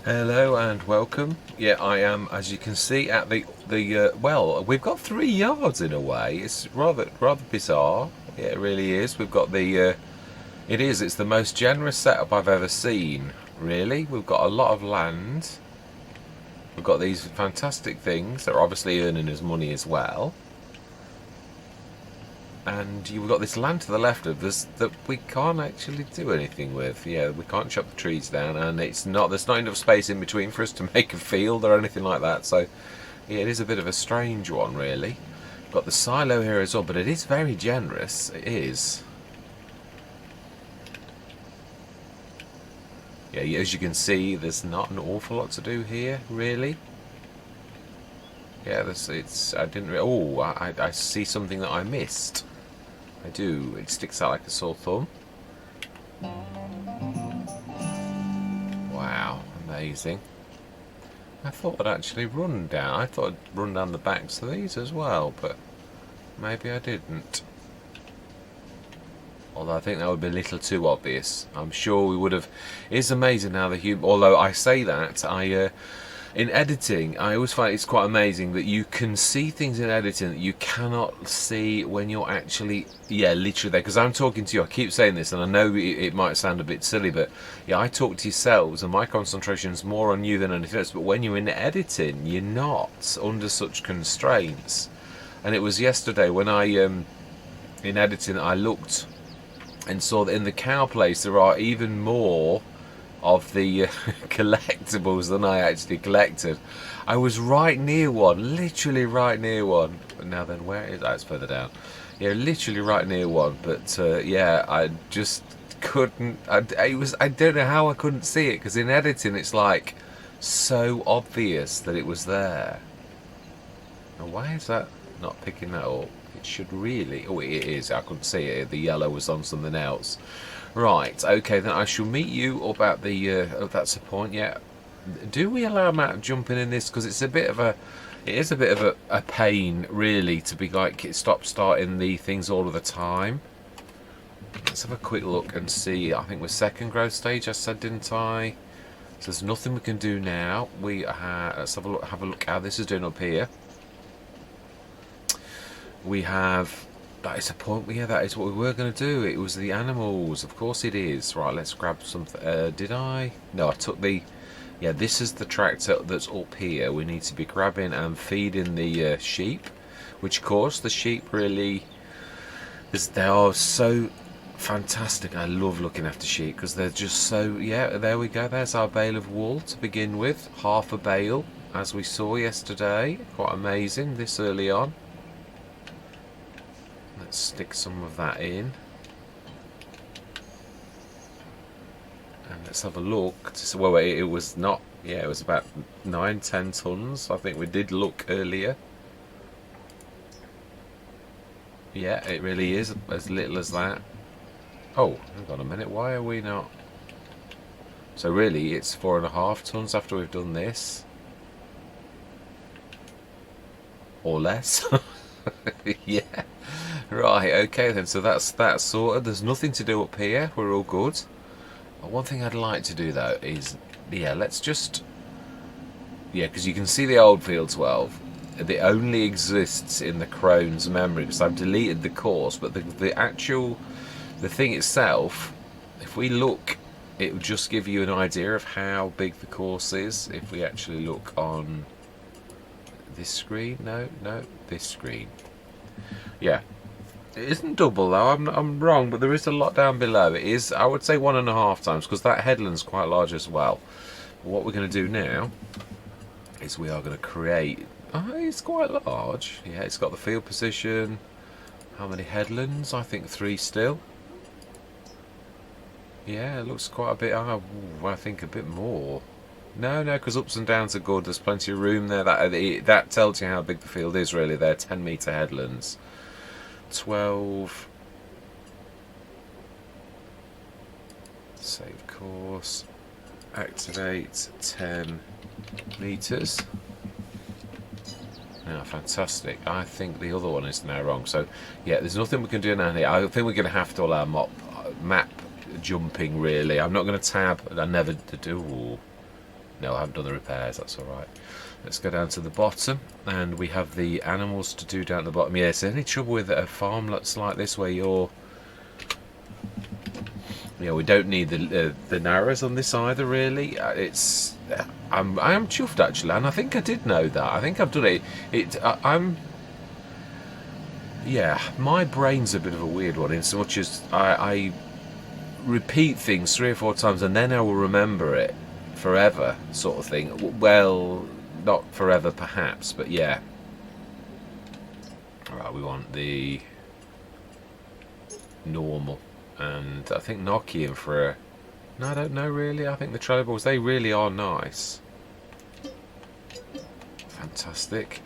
Hello and welcome. Yeah, I am, as you can see, at the well, we've got 3 yards in a way. It's rather bizarre. Yeah, it really is. We've got it's the most generous setup I've ever seen. Really, we've got a lot of land. We've got these fantastic things that are obviously earning us money as well. And you've got this land to the left of us that we can't actually do anything with. Yeah, we can't chop the trees down, and there's not enough space in between for us to make a field or anything like that. So yeah, it is a bit of a strange one, really. Got the silo here as well, but it is very generous. It is. Yeah, as you can see, there's not an awful lot to do here, really. Yeah, I didn't. Oh, I see something that I missed. I do. It sticks out like a sore thumb. Wow, amazing. I thought I'd actually run down. I thought I'd run down the backs of these as well, but maybe I didn't. Although I think that would be a little too obvious. I'm sure we would have. It's amazing how the human. Although I say that, in editing, I always find it's quite amazing that you can see things in editing that you cannot see when you're actually, literally there. Because I'm talking to you, I keep saying this, and I know it might sound a bit silly, but yeah, I talk to yourselves, and my concentration is more on you than anything else. But when you're in editing, you're not under such constraints. And it was yesterday when in editing, I looked and saw that in the cow place there are even more of the collectibles than I actually collected. I was right near one, literally right near one. But now then, where is that? It's further down. Yeah, literally right near one. But yeah, I just couldn't. I don't know how I couldn't see it, because in editing it's like so obvious that it was there. Now why is that not picking that up? It should really. Oh, it is. I couldn't see it. The yellow was on something else. Right, okay, then I shall meet you up at the, oh, that's a point, yeah. Do we allow Matt jumping in this? Because it is a bit of a pain, really, to be like, starting the things all of the time. Let's have a quick look and see. I think we're second growth stage, I said, didn't I? So there's nothing we can do now. Let's have a look how this is doing up here. We have... That is a point. Yeah, that is what we were going to do. It was the animals. Of course it is. Right, let's grab something. Did I? No, I took the... Yeah, this is the tractor that's up here. We need to be grabbing and feeding the sheep. Which, of course, the sheep really... They are so fantastic. I love looking after sheep because they're just so... Yeah, there we go. There's our bale of wool to begin with. Half a bale, as we saw yesterday. Quite amazing this early on. Let's stick some of that in. And let's have a look. Well, it was not... Yeah, it was about 9-10 tons. I think we did look earlier. Yeah, it really is as little as that. Oh, hang on a minute. Why are we not... So really, it's 4.5 tons after we've done this. Or less. Yeah. Right, okay then, so that's that sorted. There's nothing to do up here, we're all good. One thing I'd like to do though is, let's just... Yeah, because you can see the old field 12. It only exists in the Crone's memory, because I've deleted the course, but the thing itself, if we look, it will just give you an idea of how big the course is. If we actually look on this screen, no, this screen. Yeah. It isn't double though, I'm wrong, but there is a lot down below. It is, I would say, 1.5 times, because that headland's quite large as well. But what we're going to do now is we are going to create... Oh, it's quite large. Yeah, it's got the field position. How many headlands? I think 3 still. Yeah, it looks quite a bit... Oh, I think a bit more. No, because ups and downs are good. There's plenty of room there. That tells you how big the field is, really. They're 10-metre headlands. 12. Save course. Activate 10 meters. Now, fantastic. I think the other one is now wrong. So, yeah, there's nothing we can do now here. I think we're going to have to allow map jumping, really. I'm not going to tab. I never do. No, I haven't done the repairs, that's alright. Let's go down to the bottom, and we have the animals to do down at the bottom. Yeah, is there any trouble with a farm that's like this where you're... Yeah, we don't need the narrows on this either, really. I am chuffed, actually, and I think I did know that. I think I've done it. Yeah, my brain's a bit of a weird one in so much as I repeat things 3 or 4 times and then I will remember it forever, sort of thing. Well, not forever perhaps, but yeah. Alright, we want the normal, and I think Nokian for a... No, I don't know really. I think the trolleyables, they really are nice. Fantastic.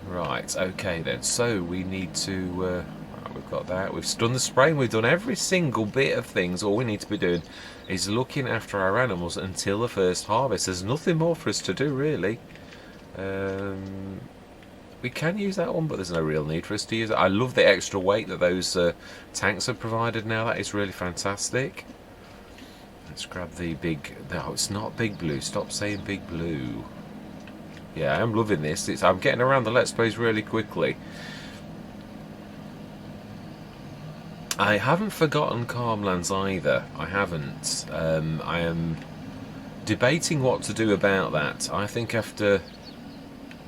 Right, okay then. So we need to... right, we've got that. We've done the spraying. We've done every single bit of things. All we need to be doing is looking after our animals until the first harvest. There's nothing more for us to do, really. We can use that one, but there's no real need for us to use it. I love the extra weight that those tanks have provided now. That is really fantastic. Let's grab the big... No, it's not Big Blue. Stop saying Big Blue. Yeah, I am loving this. I'm getting around the Let's Plays really quickly. I haven't forgotten Calmlands either. I haven't. I am debating what to do about that. I think after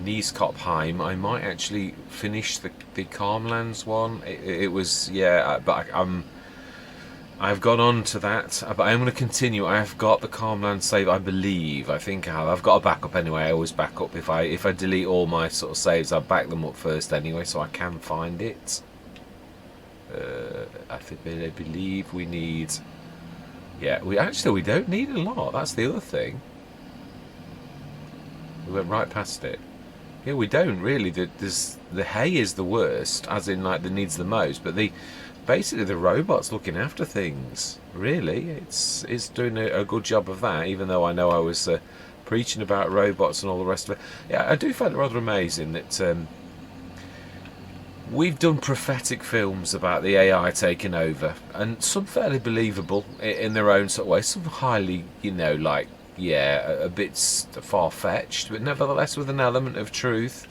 Nieskopheim, I might actually finish the Calmlands one. It was... Yeah, but I've gone on to that, but I'm going to continue. I have got the Calmland save, I believe. I think I have. I've got a backup anyway. I always back up. If I delete all my sort of saves, I back them up first anyway, so I can find it. I believe we need... Yeah, we don't need a lot. That's the other thing. We went right past it. Yeah, we don't really. The hay is the worst, as in like that needs the most, but basically the robot's looking after things. Really, it's doing a good job of that. Even though I know I was preaching about robots and all the rest of it. Yeah, I do find it rather amazing that we've done prophetic films about the AI taking over, and some fairly believable in their own sort of way. Some highly, like, yeah, a bit far-fetched, but nevertheless with an element of truth.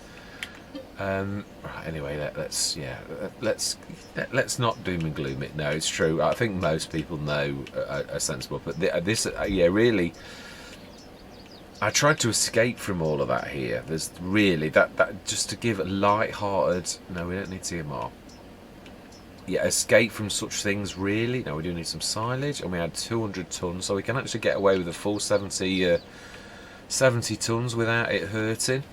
Right, anyway, let's not doom and gloom it. No, it's true. I think most people know are sensible, but this, yeah, really, I tried to escape from all of that here. There's really that just to give a light-hearted. No, we don't need TMR. Yeah, escape from such things. Really, no, we do need some silage, and we had 200 tons, so we can actually get away with a full 70 tons without it hurting.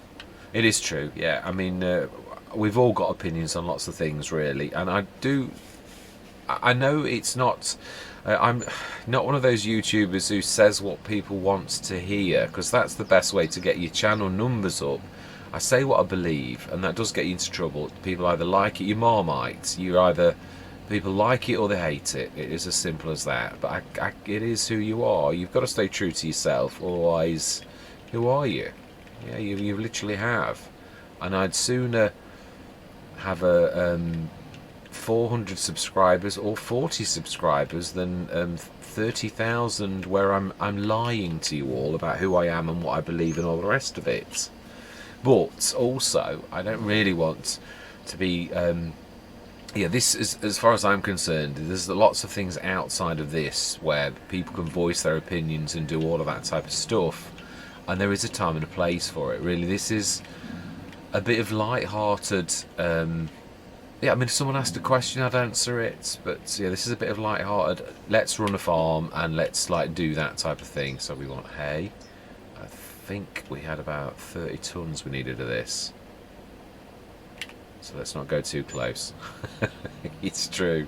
It is true, yeah. I mean, we've all got opinions on lots of things, really, and I know it's not... I'm not one of those YouTubers who says what people want to hear, because that's the best way to get your channel numbers up. I say what I believe, and that does get you into trouble. People either like it, you're Marmite. People like it or they hate it. It is as simple as that. But it is who you are. You've got to stay true to yourself, otherwise, who are you? Yeah, you literally have. And I'd sooner have a 400 subscribers or 40 subscribers than 30,000 where I'm lying to you all about who I am and what I believe and all the rest of it. But also, I don't really want to be... yeah, this is, as far as I'm concerned, there's lots of things outside of this where people can voice their opinions and do all of that type of stuff. And there is a time and a place for it, really. This is a bit of light-hearted... yeah, I mean, if someone asked a question, I'd answer it. But, yeah, this is a bit of light-hearted, let's run a farm and let's, like, do that type of thing. So we want hay. I think we had about 30 tons we needed of this. So let's not go too close. It's true.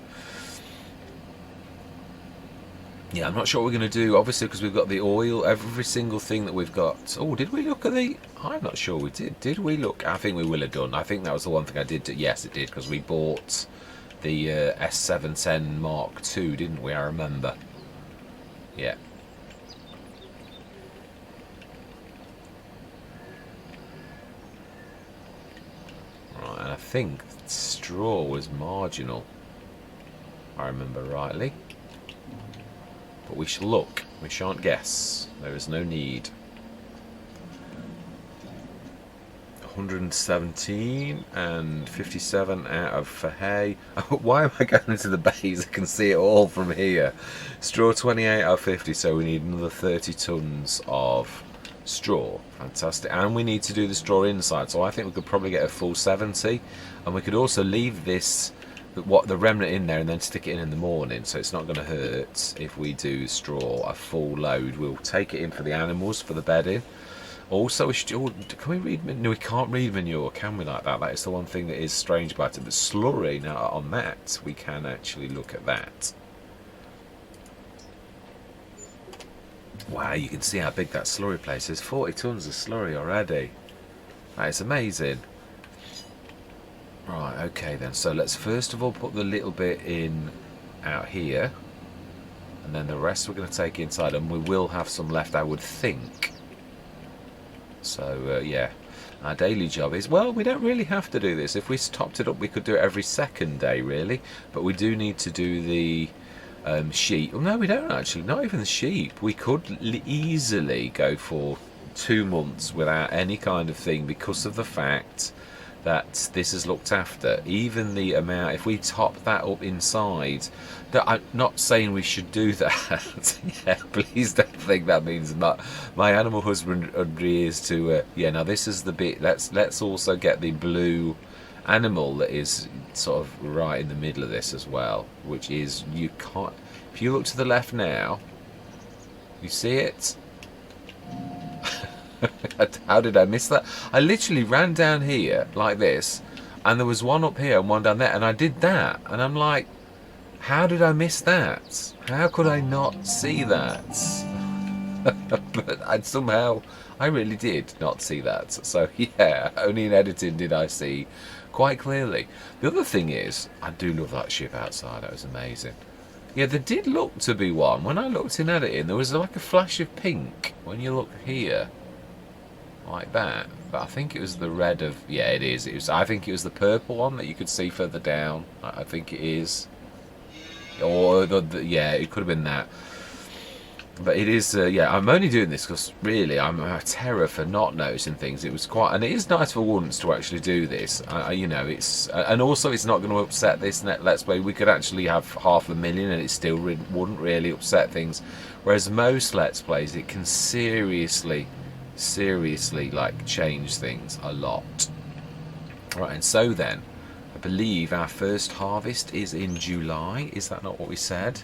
Yeah, I'm not sure what we're going to do, obviously, because we've got the oil, every single thing that we've got. Oh, did we look at the... I'm not sure we did. Did we look? I think we will have done. I think that was the one thing I did do. Yes, it did, because we bought the S710 Mark II, didn't we? I remember. Yeah. Right, and I think straw was marginal, if I remember rightly. But we shall look. We shan't guess. There is no need. 117 and 57 out of for hay. Why am I going into the bays? I can see it all from here. Straw 28 out of 50, so we need another 30 tons of straw. Fantastic. And we need to do the straw inside, so I think we could probably get a full 70, and we could also leave this, the remnant in there, and then stick it in the morning, so it's not going to hurt if we do straw a full load. We'll take it in for the animals for the bedding. Also, can we read? No, we can't read manure, can we, like that? That is the one thing that is strange about it. But slurry, now on that, we can actually look at that. Wow, you can see how big that slurry place is. 40 tons of slurry already. That is amazing. Right, okay then. So let's first of all put the little bit in out here. And then the rest we're going to take inside. And we will have some left, I would think. So, yeah, our daily job is, well, we don't really have to do this. If we topped it up, we could do it every second day, really. But we do need to do the sheep. Well, no, we don't actually. Not even the sheep. We could easily go for 2 months without any kind of thing because of the fact that this is looked after. Even the amount, if we top that up inside, I'm not saying we should do that. Yeah, please don't think that means not. My animal husbandry is to, yeah, now this is the bit, let's also get the blue animal that is sort of right in the middle of this as well, which is, you can't, if you look to the left now, you see it? How did I miss that? I literally ran down here like this, and there was one up here and one down there, and I did that, and I'm like, how did I miss that? How could I not see that? But I really did not see that. So yeah, only in editing did I see quite clearly. The other thing is, I do love that ship outside. That was amazing. Yeah, there did look to be one. When I looked in editing, there was like a flash of pink when you look here. Like that, but I think it was the red of, yeah, it is. I think it was the purple one that you could see further down. I think it is, or yeah, it could have been that. But it is, yeah. I'm only doing this because really I'm a terror for not noticing things. It was quite, and it is nice for once to actually do this. You know, it's, and also it's not going to upset this Let's Play. We could actually have 500,000 and it still wouldn't really upset things. Whereas most Let's Plays, it can seriously like change things a lot. Right, and so then I believe our first harvest is in July. Is that not what we said?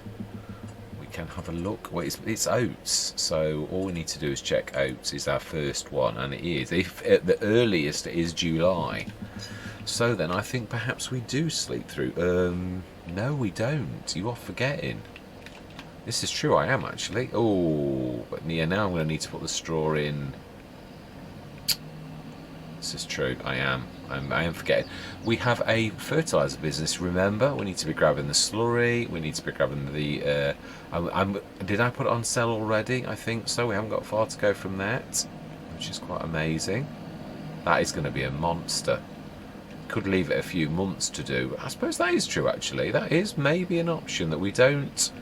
We can have a look. Well, it's oats, so all we need to do is check oats is our first one, and it is. If at the earliest it is July, so then I think perhaps we do sleep through. No, we don't. You are forgetting. This is true, I am actually. Oh, but yeah, now I'm going to need to put the straw in. This is true, I am forgetting. We have a fertiliser business, remember? We need to be grabbing the slurry, we need to be grabbing the... did I put it on sale already? I think so, we haven't got far to go from that, which is quite amazing. That is going to be a monster. Could leave it a few months to do. I suppose that is true, actually. That is maybe an option that we don't...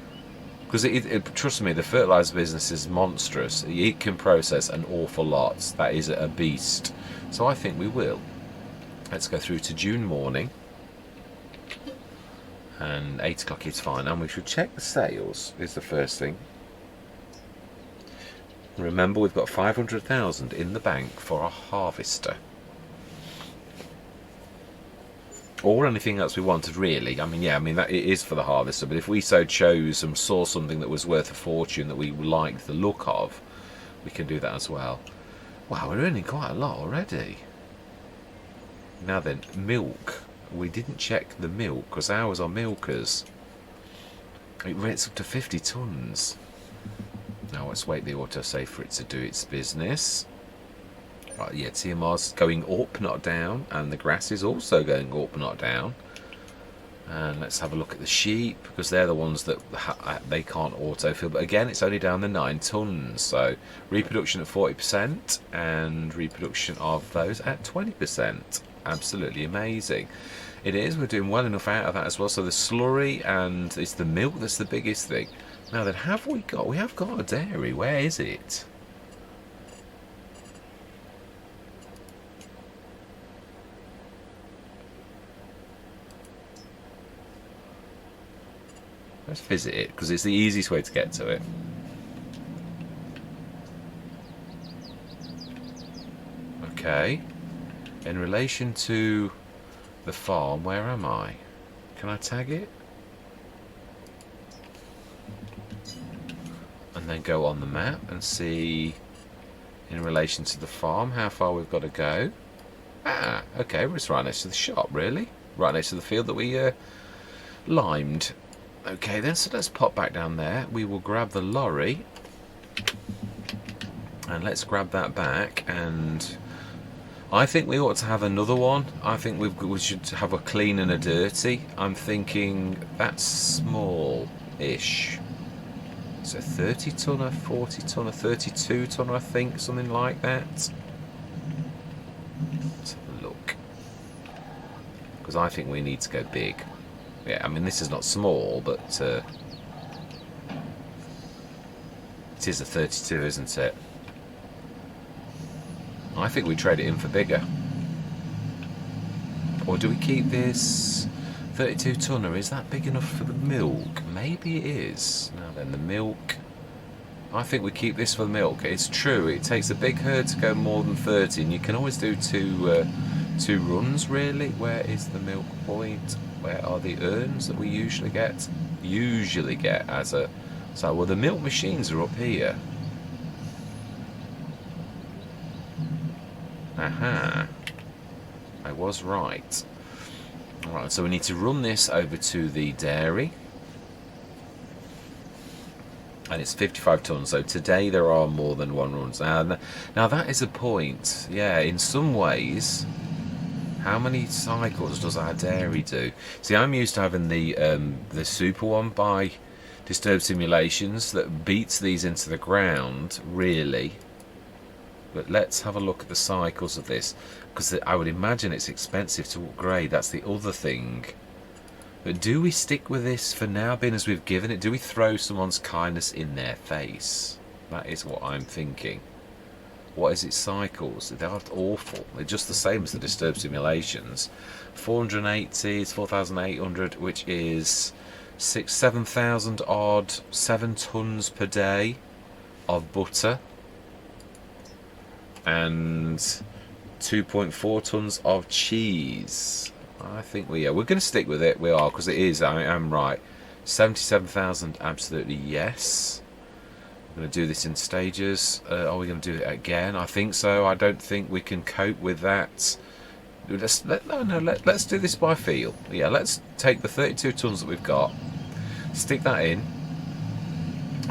Because trust me, the fertiliser business is monstrous. It can process an awful lot. That is a beast. So I think we will. Let's go through to June morning. And 8 o'clock is fine. And we should check the sales, is the first thing. Remember, we've got 500,000 in the bank for a harvester. Or anything else we wanted, really. I mean, yeah, I mean, that it is for the harvester, but if we so chose and saw something that was worth a fortune that we liked the look of, we can do that as well. Wow, we're earning quite a lot already. Now then, milk. We didn't check the milk, because ours are milkers. It's up to 50 tons. Now let's wait the autosave for it to do its business. Right, yeah, TMR's going up, not down, and the grass is also going up, not down. And let's have a look at the sheep, because they're the ones that they can't autofill. But again, it's only down the 9 tons, so reproduction at 40% and reproduction of those at 20%. Absolutely amazing. It is. We're doing well enough out of that as well. So the slurry and it's the milk that's the biggest thing. Now then, we have got a dairy. Where is it? Let's visit it, because it's the easiest way to get to it. Okay. In relation to the farm, where am I? Can I tag it? And then go on the map and see, in relation to the farm, how far we've got to go. Ah, okay, it's right next to the shop, really. Right next to the field that we limed. Okay then, so let's pop back down there. We will grab the lorry. And let's grab that back, and I think we ought to have another one. I think we should have a clean and a dirty. I'm thinking that's small-ish. It's a 30 tonner, 40 tonner, 32 tonner, I think, something like that. Let's have a look. Because I think we need to go big. Yeah, I mean, this is not small, but it is a 32, isn't it? I think we trade it in for bigger. Or do we keep this 32 tonner? Is that big enough for the milk? Maybe it is. Now then, the milk. I think we keep this for the milk. It's true, it takes a big herd to go more than 30, and you can always do two runs, really. Where is the milk point? Where are the urns that we usually get? As a... So, well, the milk machines are up here. Aha. I was right. Alright, so we need to run this over to the dairy. And it's 55 tonnes, so today there are more than one runs. Now that is a point. Yeah, in some ways, how many cycles does our dairy do? See, I'm used to having the super one by Disturbed Simulations that beats these into the ground, really. But let's have a look at the cycles of this, because I would imagine it's expensive to upgrade. That's the other thing. But do we stick with this for now, being as we've given it? Do we throw someone's kindness in their face? That is what I'm thinking. What is its cycles? They are awful. They're just the same as the Disturbed Simulations. 480 is 4,800, which is 7,000 odd, 7 tonnes per day of butter. And 2.4 tonnes of cheese. I think we're going to stick with it. We are, because it is, I am right. 77,000, absolutely yes. I'm going to do this in stages. Are we going to do it again? I think so. I don't think we can cope with that. Let's do this by feel. Yeah, let's take the 32 tonnes that we've got, stick that in,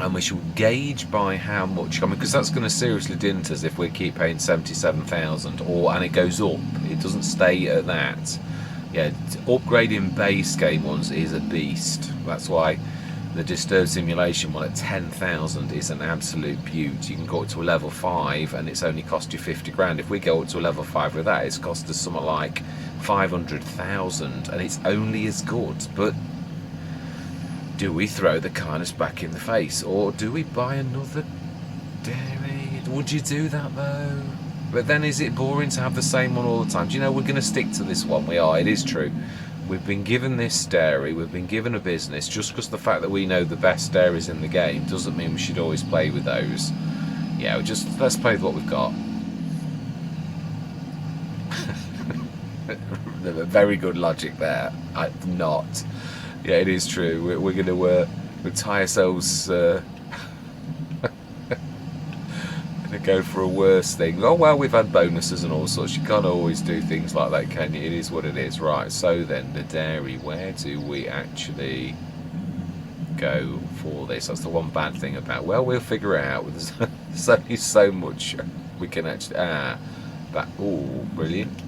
and we shall gauge by how much. I mean, because that's going to seriously dent us if we keep paying 77,000, and it goes up. It doesn't stay at that. Yeah, upgrading base game ones is a beast. That's why the Disturbed Simulation one at 10,000 is an absolute beaut. You can go up to a level 5 and it's only cost you 50 grand. If we go up to a level 5 with that, it's cost us something like 500,000, and it's only as good. But do we throw the kindness back in the face, or do we buy another dairy? Would you do that though? But then is it boring to have the same one all the time? Do you know, we're going to stick to this one. We are, it is true. We've been given this dairy, we've been given a business. Just because the fact that we know the best dairies in the game doesn't mean we should always play with those. Yeah, let's play with what we've got. Very good logic there. Not. Yeah, it is true. We're going to tie ourselves... to go for a worse thing. Oh well, we've had bonuses and all sorts. You can't always do things like that, can you? It is what it is. Right, so then the dairy, where do we actually go for this? That's the one bad thing about, well, we'll figure it out. There's only so much we can actually brilliant.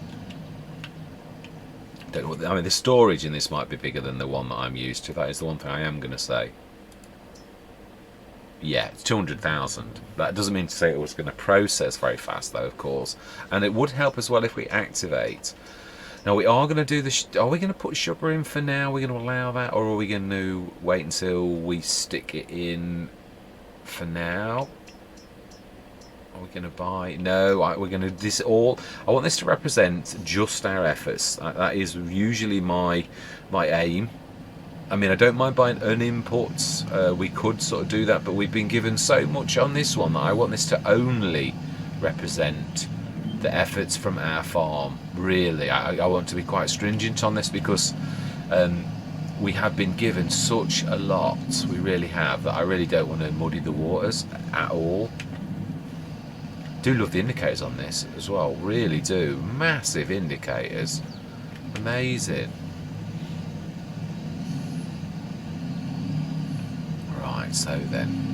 Don't know what I mean, the storage in this might be bigger than the one that I'm used to. That is the one thing I am going to say. Yeah, it's 200,000. That doesn't mean to say it was going to process very fast, though, of course. And it would help as well if we activate Now we are going to do the. Are we going to put sugar in for now? Are we going to allow that, or are we going to wait until we stick it in for now? Are we going to buy? No, we're going to this all. I want this to represent just our efforts. That is usually my aim. I mean, I don't mind buying an input. We could sort of do that, but we've been given so much on this one that I want this to only represent the efforts from our farm. Really, I want to be quite stringent on this because we have been given such a lot. We really have, that I really don't want to muddy the waters at all. Do love the indicators on this as well. Really do. Massive indicators. Amazing. Right, so then.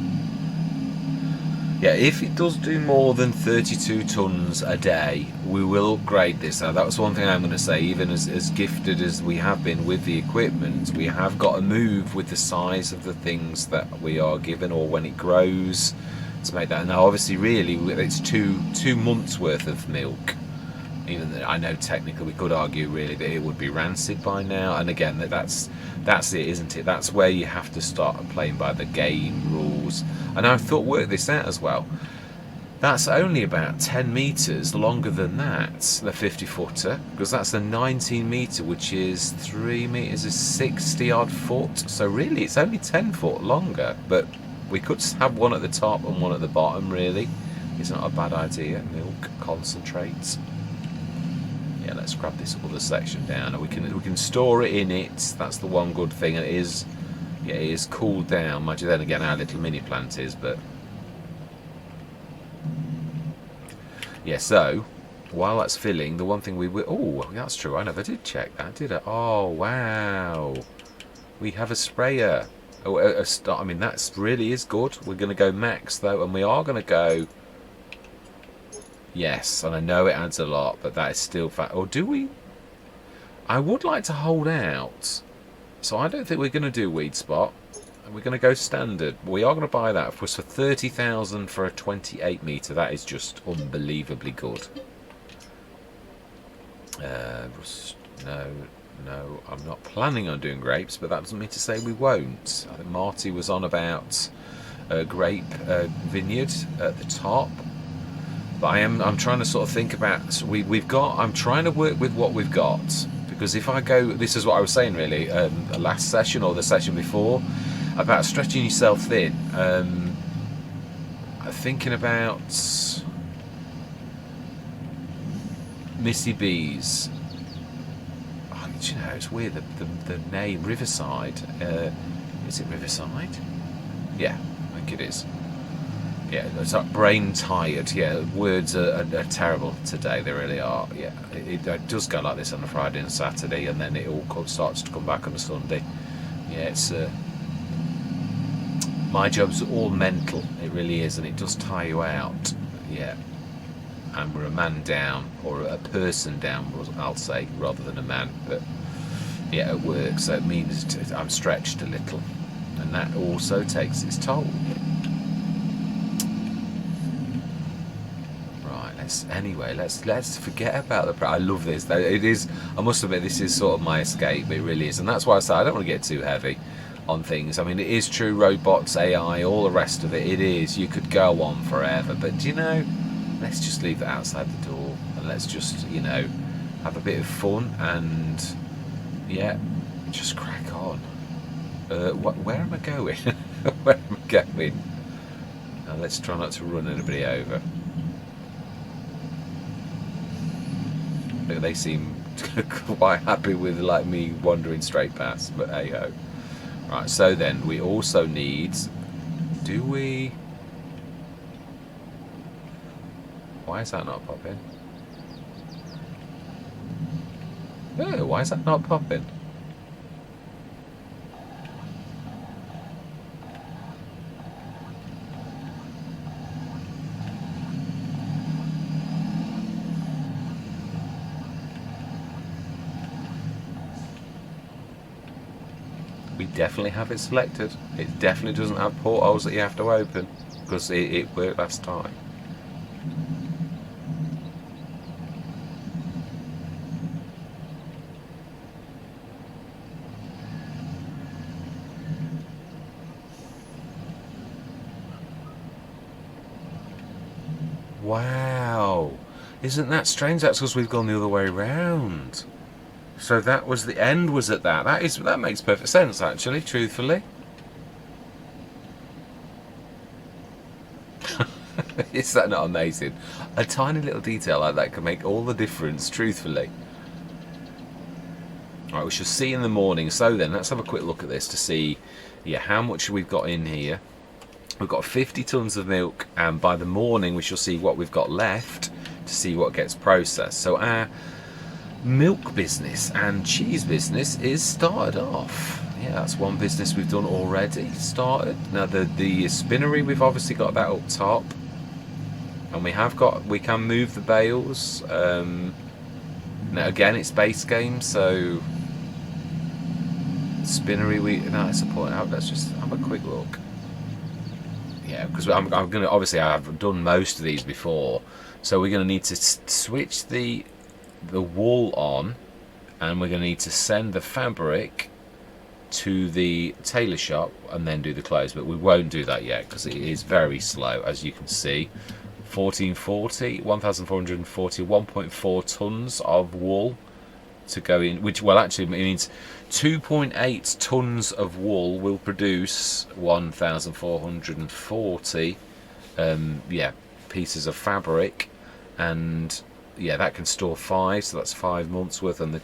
Yeah, if it does do more than 32 tonnes a day, we will upgrade this. Now, that was one thing I'm going to say. Even as gifted as we have been with the equipment, we have got to move with the size of the things that we are given, or when it grows, to make that. Now, obviously, really, it's two months worth of milk. Even though I know technically we could argue really that it would be rancid by now. And again, that's it, isn't it? That's where you have to start playing by the game rules. And I thought, work this out as well. That's only about 10 metres longer than that, the 50-footer, because that's a 19 metre, which is 3 metres is 60 odd foot. So really, it's only 10 foot longer. But we could have one at the top and one at the bottom. Really, it's not a bad idea. Milk concentrates. Yeah, let's grab this other section down, and we can store it in it. That's the one good thing. It is, yeah, it is cooled down. Much then again, our little mini plant is, but yeah. So while that's filling, the one thing we will. Oh, that's true. I never did check that, did I? Oh wow, we have a sprayer. Oh, a start. I mean, that's really is good. We're going to go max though, and we are going to go. Yes, and I know it adds a lot, but that is still fat. Or do we? I would like to hold out. So I don't think we're going to do weed spot. We're going to go standard. We are going to buy that for 30,000 for a 28 metre. That is just unbelievably good. No, I'm not planning on doing grapes, but that doesn't mean to say we won't. I think Marty was on about a grape vineyard at the top. But I'm trying to sort of think about. So we've got. I'm trying to work with what we've got, because if I go, this is what I was saying really, the last session or the session before, about stretching yourself thin. Thinking about Missy Bees. Oh, you know, it's weird. The name Riverside. Is it Riverside? Yeah, I think it is. Yeah, it's like brain tired. Yeah, words are terrible today. They really are. Yeah, it does go like this on a Friday and Saturday, and then it all starts to come back on a Sunday. Yeah, it's my job's all mental. It really is, and it does tire you out. Yeah, and we're a man down, or a person down, I'll say, rather than a man. But yeah, at work, so it means I'm stretched a little, and that also takes its toll. Anyway, let's forget about the. I love this. It is. I must admit, this is sort of my escape. It really is, and that's why I say I don't want to get too heavy on things. I mean, it is true. Robots, AI, all the rest of it. It is. You could go on forever, but you know, let's just leave that outside the door, and let's just have a bit of fun and yeah, just crack on. Where am I going? Where am I going? Now let's try not to run anybody over. They seem quite happy with me wandering straight past, but hey ho. Right, so then we also need. Do we? Why is that not popping? Oh, why is that not popping? We definitely have it selected. It definitely doesn't have portholes that you have to open, because it worked last time. Wow. Isn't that strange? That's because we've gone the other way round. So that was the end was at that. That makes perfect sense actually, truthfully. Is that not amazing? A tiny little detail like that can make all the difference, truthfully. Alright, we shall see in the morning. So then, let's have a quick look at this to see how much we've got in here. We've got 50 tons of milk, and by the morning we shall see what we've got left to see what gets processed. So our milk business and cheese business is started off. Yeah, that's one business we've done already, started. Now the spinnery, we've obviously got that up top. And we can move the bales. Now again, it's base game, so spinnery that's a point out. Let's just have a quick look. Yeah, because I'm gonna, obviously I've done most of these before, so we're gonna need to switch the wool on, and we're gonna need to send the fabric to the tailor shop and then do the clothes, but we won't do that yet because it is very slow, as you can see. 1440, 1.4 tons of wool to go in, which, well, actually means 2.8 tons of wool will produce 1,440 pieces of fabric, and that can store 5, so that's 5 months worth. And the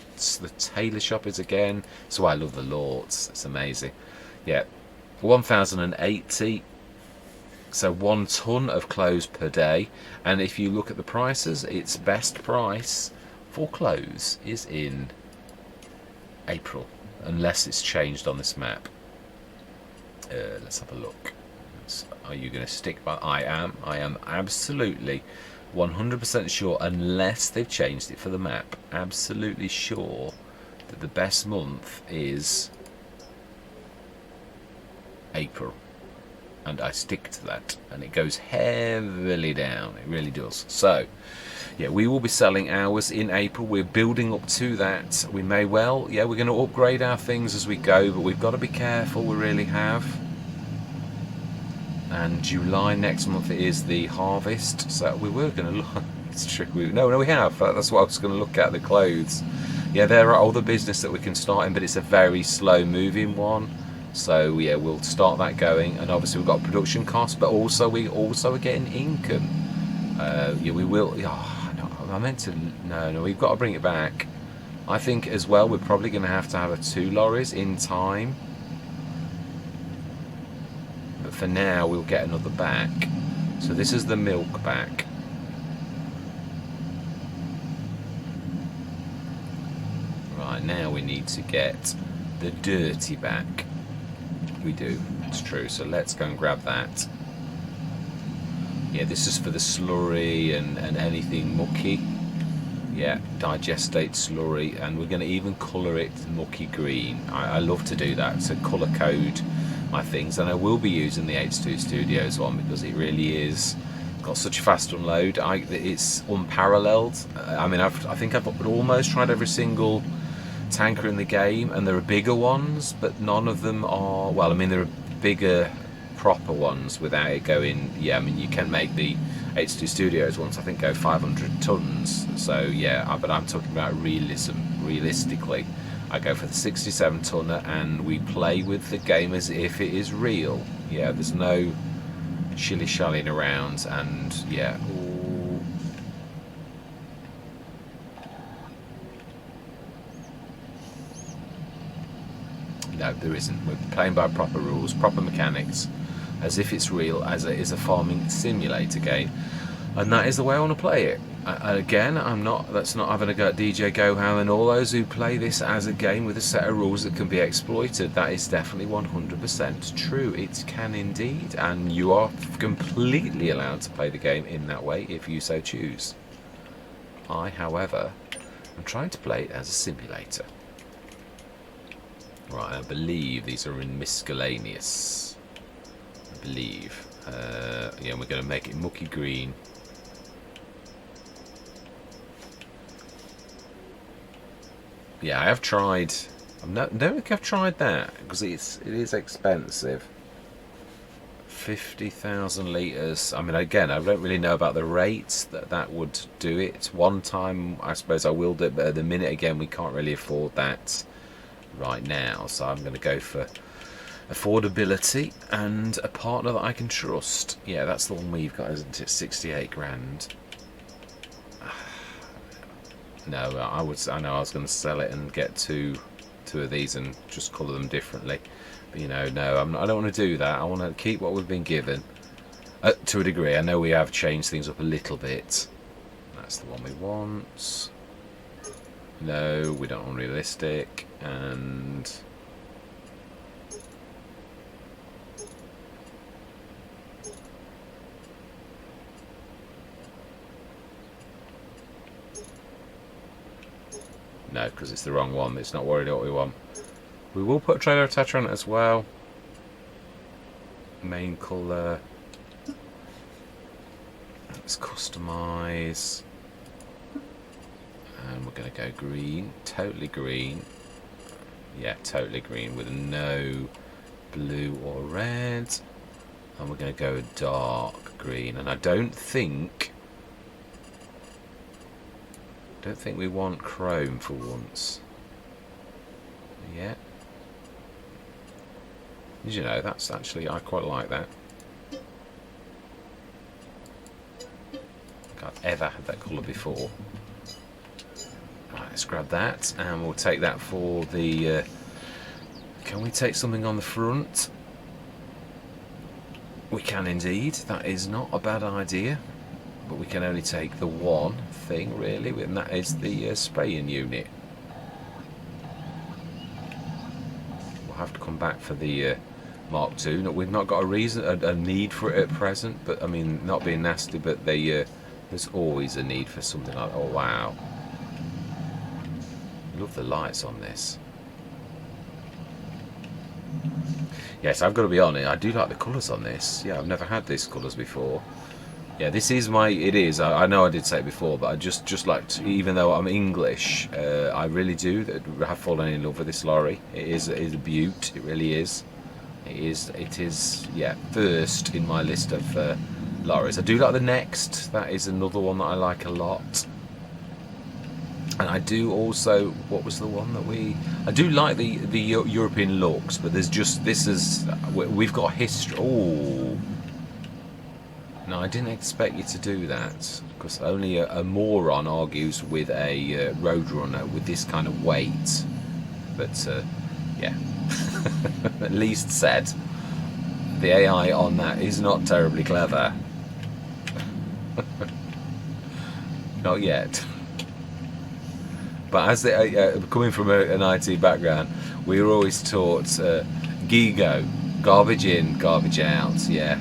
tailor shop is again, so I love the Lords, it's amazing. 1,080. So 1 ton of clothes per day. And if you look at the prices, its best price for clothes is in April, unless it's changed on this map. Let's have a look. Are you going to stick by? I am absolutely 100% sure, unless they've changed it for the map, absolutely sure that the best month is April. And I stick to that, and it goes heavily down, it really does. So we will be selling ours in April. We're building up to that. We may well, we're going to upgrade our things as we go, but we've got to be careful, we really have. And July next month is the harvest, so we were going to look. It's true. No, we have. That's what I was going to look at, the clothes. There are other business that we can start in, but it's a very slow moving one. So we'll start that going, and obviously we've got production costs, but also we are getting income. We will. I meant to. No, we've got to bring it back. I think as well we're probably going to have 2 lorries in time. But for now we'll get another back. So this is the milk back. Right, now we need to get the dirty back. We do, it's true, so let's go and grab that. This is for the slurry and anything mucky. Digestate slurry, and we're going to even colour it mucky green. I love to do that, so colour code my things, and I will be using the H2 Studios one because it really is got such a fast unload. It's unparalleled. I think I've almost tried every single tanker in the game, and there are bigger ones, but none of them are, there are bigger proper ones without it going, you can make the H2 Studios ones, I think, go 500 tons, so but I'm talking about realistically, I go for the 67 tonner, and we play with the game as if it is real. There's no shilly-shallying around, and no, there isn't. We're playing by proper rules, proper mechanics, as if it's real, as it is a farming simulator game, and that is the way I want to play it. Again, that's not having a go at DJ Gohan and all those who play this as a game with a set of rules that can be exploited. That is definitely 100% true. It can indeed, and you are completely allowed to play the game in that way if you so choose. I, however, am trying to play it as a simulator. Right, I believe these are in miscellaneous. I believe. We're going to make it mucky green. I have tried. I don't think I've tried that because it is expensive. 50,000 litres. I mean, again, I don't really know about the rates that would do it. One time, I suppose I will do it, but at the minute, again, we can't really afford that right now. So I'm going to go for affordability and a partner that I can trust. Yeah, that's the one we've got, isn't it? 68 grand. No, I know I was going to sell it and get two of these and just colour them differently. But, you know, no, I don't want to do that. I want to keep what we've been given. To a degree, I know we have changed things up a little bit. That's the one we want. No, we don't want realistic. And no, because it's the wrong one. It's not worried what we want. We will put a trailer attacher on it as well. Main colour. Let's customise. And we're going to go green. Totally green. Yeah, totally green with no blue or red. And we're going to go dark green. And I don't think we want chrome for once. Yeah. Did you know, that's actually, I quite like that. I don't think I've ever had that colour before. Right, let's grab that and we'll take that for the... can we take something on the front? We can indeed. That is not a bad idea. But we can only take the one thing really, and that is the spraying unit. We'll have to come back for the Mark II. No, we've not got a need for it at present, but I mean, not being nasty, but there's always a need for something like that. Oh wow, love the lights on this. Yes, I've got to be honest, I do like the colours on this. Yeah, I've never had these colours before. Yeah, this is it is. I know I did say it before, but I just like to, even though I'm English, I really do have fallen in love with this lorry. It is a beaut. It really is. It is. Yeah, first in my list of lorries. I do like the Next. That is another one that I like a lot. And I do also. What was the one that we? I do like the European looks, but there's just we've got a history. Oh. No, I didn't expect you to do that, because only a moron argues with a Roadrunner with this kind of weight. But, yeah, at least said. The AI on that is not terribly clever. Not yet. But as coming from an IT background, we were always taught GIGO, garbage in, garbage out, yeah.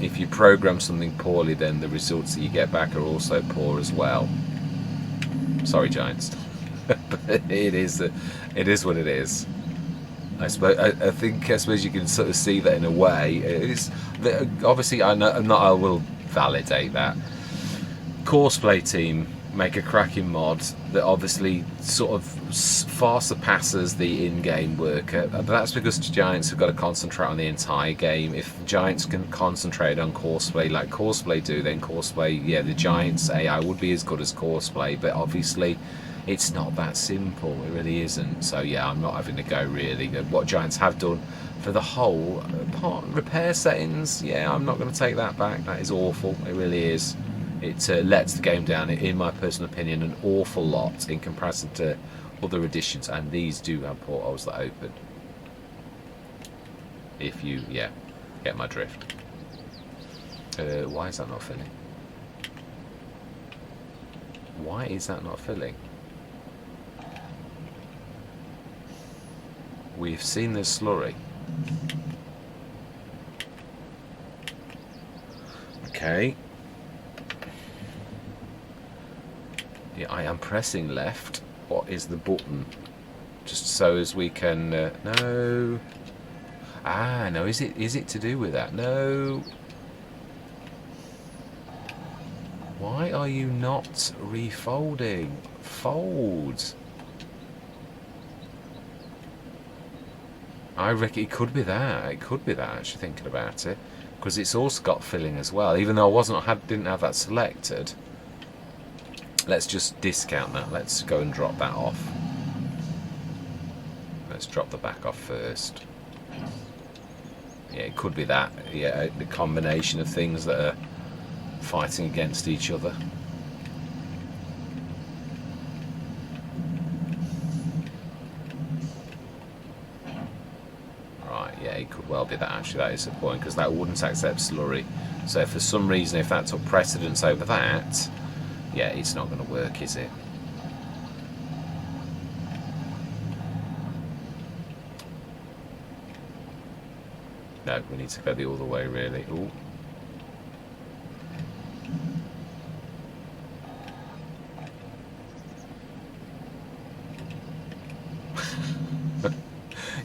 If you program something poorly, then the results that you get back are also poor as well. Sorry, Giants, but it is what it is. I suppose you can sort of see that in a way. It's obviously I will validate that. Courseplay team make a cracking mod that obviously sort of far surpasses the in-game work, but that's because Giants have got to concentrate on the entire game. If Giants can concentrate on Courseplay like Courseplay do, then Courseplay, yeah, the Giants AI would be as good as Courseplay, but obviously it's not that simple. It really isn't. So yeah, I'm not having to go really. What Giants have done for the whole part repair settings, yeah, I'm not going to take that back. That is awful. It really is. It lets the game down, in my personal opinion, an awful lot in comparison to other editions, and these do have portholes that open. If you, yeah, get my drift. Why is that not filling? Why is that not filling? We've seen this slurry. Okay. Yeah, I am pressing left. What is the button? Just so as we can no. Ah, no. Is it to do with that? No. Why are you not refolding? Fold. I reckon it could be that. It could be that, actually, thinking about it. Because it's also got filling as well. Even though didn't have that selected. Let's just discount that. Let's go and drop that off. Let's drop the back off first. Yeah, it could be that. Yeah, the combination of things that are fighting against each other. Right, yeah, it could well be that, actually. That is the point, because that wouldn't accept slurry. So for some reason, if that took precedence over that, yeah, it's not going to work, is it? No, we need to go the other way, really. Ooh.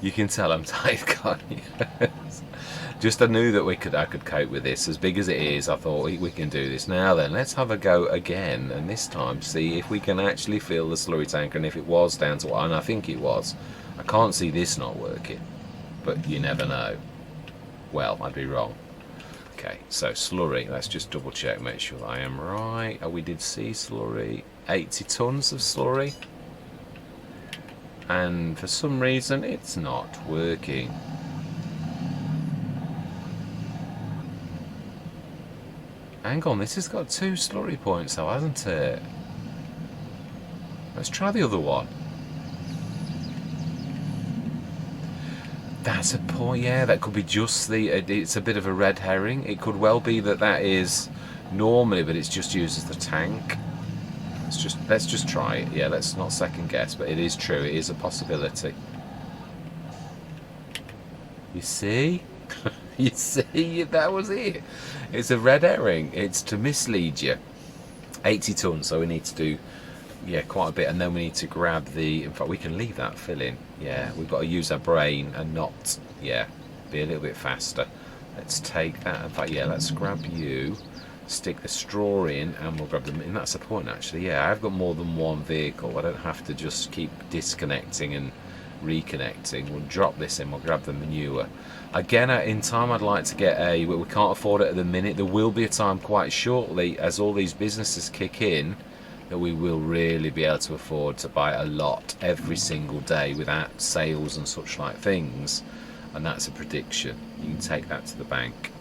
You can tell I'm tired, can't you? Just I knew that I could cope with this. As big as it is, I thought we can do this. Now then, let's have a go again, and this time see if we can actually fill the slurry tanker, and if it was down to one, and I think it was. I can't see this not working, but you never know. Well, I'd be wrong. Okay, so slurry, let's just double check, make sure that I am right. Oh, we did see slurry, 80 tons of slurry. And for some reason, it's not working. Hang on, this has got 2 slurry points though, hasn't it? Let's try the other one. That's a point, yeah, that could be just it's a bit of a red herring. It could well be that is normally, but it's just used as the tank. Let's just try it. Yeah, let's not second guess, but it is true. It is a possibility. You see? You see? That was it. It's a red herring. It's to mislead you. 80 tons, so we need to do, yeah, quite a bit, and then we need to grab in fact, we can leave that filling. Yeah, we've got to use our brain and not, yeah, be a little bit faster. Let's take that. In fact, yeah, let's grab you. Stick the straw in and we'll grab them, and that's the point, actually. Yeah, I've got more than one vehicle. I don't have to just keep disconnecting and reconnecting. We'll drop this in, we'll grab the manure. Again, in time, I'd like to get we can't afford it at the minute. There will be a time quite shortly, as all these businesses kick in, that we will really be able to afford to buy a lot every single day without sales and such like things. And that's a prediction. You can take that to the bank.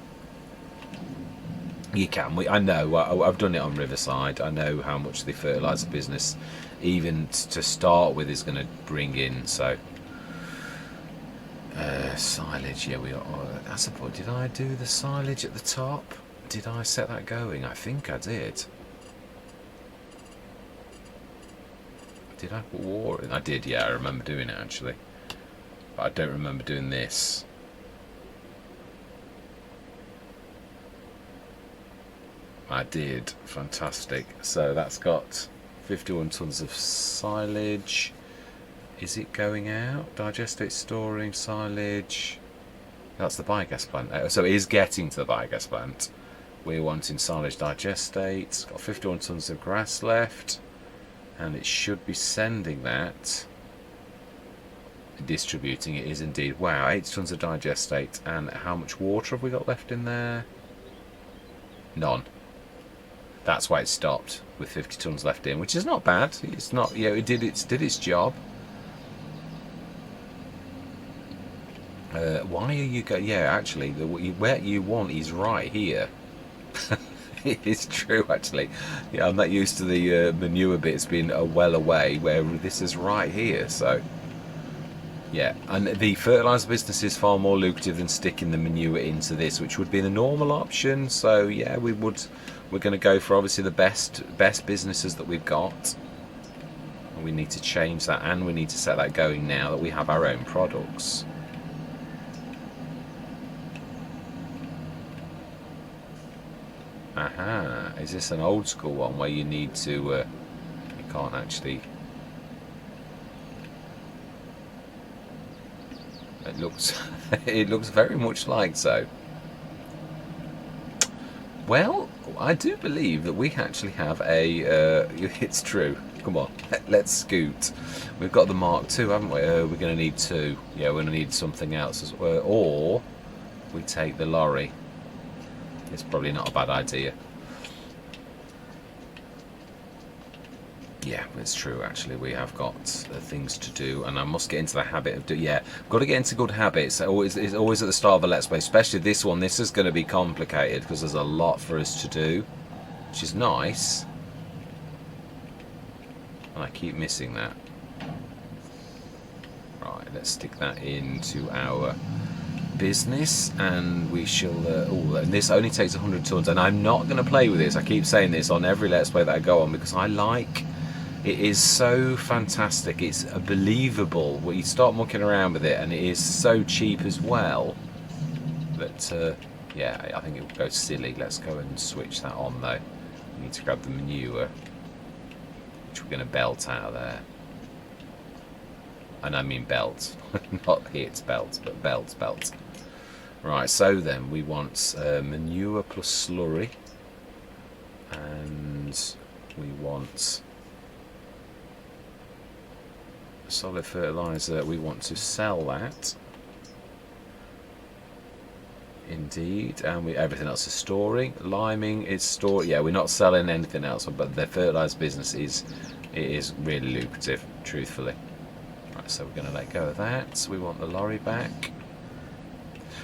You can. I know. I've done it on Riverside. I know how much the fertiliser business, even to start with, is going to bring in. So silage. Yeah, we are. That's the point. Did I do the silage at the top? Did I set that going? I think I did. Did I put water in? I did. Yeah, I remember doing it actually, but I don't remember doing this. I did. Fantastic. So that's got 51 tons of silage. Is it going out? Digestate, storing silage. That's the biogas plant. So it is getting to the biogas plant. We're wanting silage digestate. Got 51 tons of grass left. And it should be sending that. Distributing it is indeed. Wow, 8 tons of digestate. And how much water have we got left in there? None. That's why it stopped with 50 tons left in, which is not bad. It's not, yeah, it did its job. Why are you yeah, actually, where you want is right here. It is true, actually. Yeah, I'm not used to the manure bits being well away, where this is right here. So yeah, and the fertiliser business is far more lucrative than sticking the manure into this, which would be the normal option. So yeah, we're going to go for obviously the best businesses that we've got, and we need to change that, and we need to set that going now that we have our own products. Aha, is this an old school one where you need to you can't actually, it looks it looks very much like so. Well, I do believe that we actually have a it's true, Come on, let's scoot. We've got the Mark II, haven't we? We're going to need 2. Yeah, we're going to need something else as well. Or we take the lorry. It's probably not a bad idea. Yeah, it's true actually. We have got things to do, and I must get into the habit of I've got to get into good habits. It's always at the start of a Let's Play, especially this one. This is going to be complicated because there's a lot for us to do, which is nice. And I keep missing that. Right, let's stick that into our business, and we shall. And this only takes 100 tons, and I'm not going to play with this. I keep saying this on every Let's Play that I go on because I like. It is so fantastic. It's believable. Well, you start mucking around with it, and it is so cheap as well. That yeah, I think it will go silly. Let's go and switch that on though. We need to grab the manure, which we're going to belt out of there. And I mean belt, not hit belt, but belt. Right, so then we want manure plus slurry, and we want solid fertilizer. We want to sell that. Indeed, and everything else is storing. Liming is stored. Yeah, we're not selling anything else, but the fertilizer business is really lucrative, truthfully. Right, so we're going to let go of that. We want the lorry back.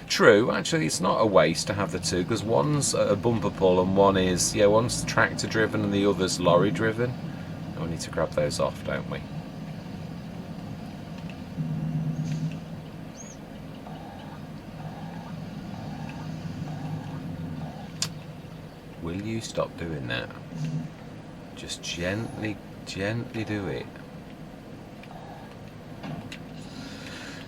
True, actually, it's not a waste to have the two because one's a bumper pull and one's tractor driven and the other's lorry driven. And we need to grab those off, don't we? Will you stop doing that? Just gently do it.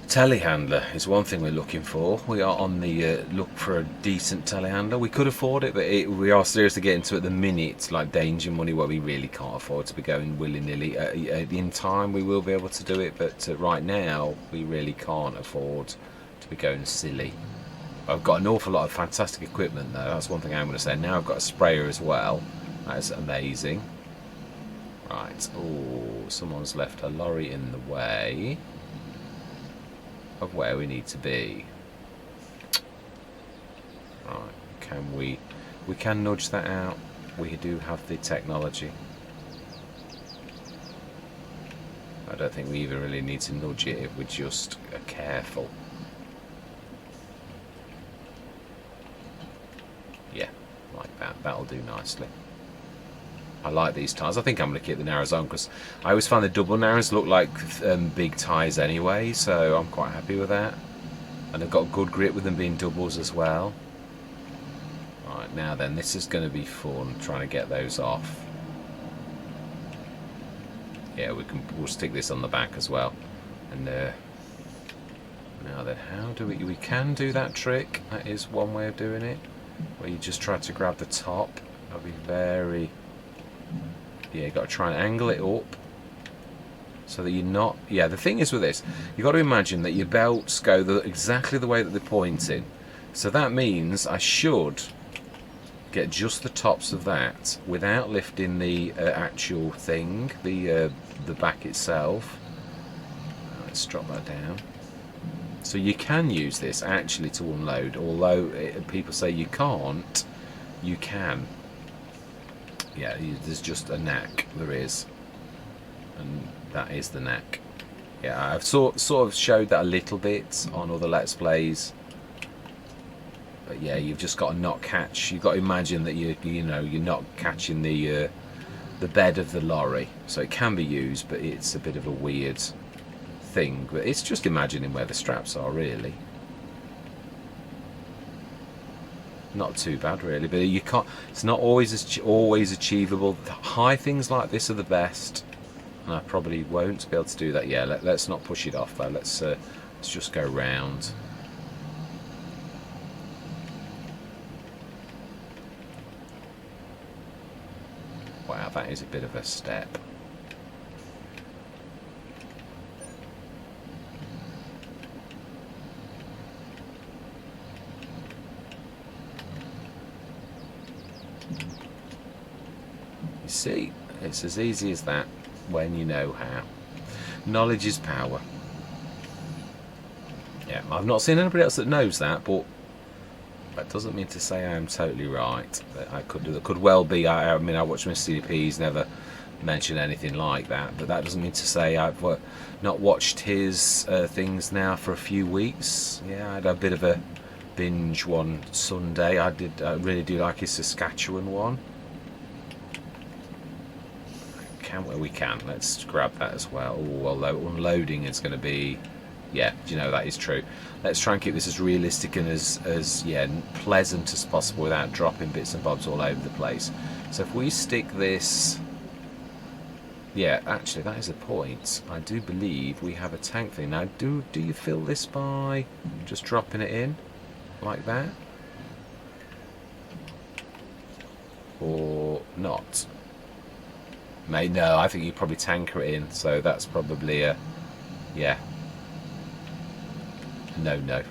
Telehandler is one thing we're looking for. We are on the look for a decent telehandler. We could afford it, but we are seriously getting to at the minute like danger money where we really can't afford to be going willy-nilly. In time we will be able to do it, but right now we really can't afford to be going silly. I've got an awful lot of fantastic equipment though. That's one thing I'm going to say. Now I've got a sprayer as well. That's amazing. Right. Oh, someone's left a lorry in the way of where we need to be. Right. Can we can nudge that out. We do have the technology. I don't think we even really need to nudge it if we just are careful. Yeah, like that. That'll do nicely. I like these tyres. I think I'm going to keep the narrows on because I always find the double narrows look like big tyres anyway, so I'm quite happy with that. And they've got good grip with them being doubles as well. Right, now then, this is going to be fun trying to get those off. Yeah, we'll stick this on the back as well. And now then, how do we can do that trick. That is one way of doing it, where you just try to grab the top. That'll be very. Yeah, you've got to try and angle it up so that you're not. Yeah, the thing is with this, you've got to imagine that your belts go exactly the way that they're pointing. So that means I should get just the tops of that without lifting the actual thing, the back itself. Let's drop that down. So you can use this actually to unload, although people say you can't, you can. Yeah, there's just a knack, there is, and that is the knack. Yeah, I've sort of showed that a little bit on other Let's Plays, but yeah, you've just got to not catch. You've got to imagine that you're not catching the bed of the lorry. So it can be used, but it's a bit of a weird thing. But it's just imagining where the straps are, really. Not too bad really, but you can't. It's not always achievable. High things like this are the best, and I probably won't be able to do that. Yeah, let's not push it off though. Let's just go round. Wow, that is a bit of a step. See, it's as easy as that. when you know how. Knowledge is power. Yeah, I've not seen anybody else that knows that, but that doesn't mean to say I am totally right. I could well be. I mean, I watch Mr. CDP. He's never mentioned anything like that, but that doesn't mean to say I've not watched his things now for a few weeks. Yeah, I had a bit of a binge one Sunday. I really do like his Saskatchewan one. We can. Let's grab that as well. Ooh, although unloading is going to be, yeah, you know, that is true. Let's try and keep this as realistic and as yeah, pleasant as possible without dropping bits and bobs all over the place. So if we stick this, yeah, actually that is a point. I do believe we have a tank thing now. Do you fill this by just dropping it in like that, or not? Mate, no, I think you probably tanker it in, so that's probably a, yeah, no.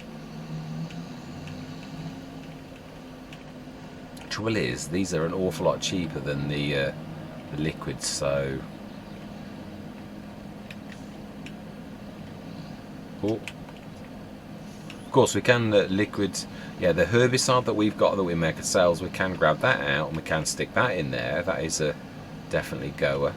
Trouble is, these are an awful lot cheaper than the liquids, so. Oh. Of course, we can liquid, yeah, the herbicide that we've got that we make ourselves, we can grab that out and we can stick that in there. That is a definitely goer.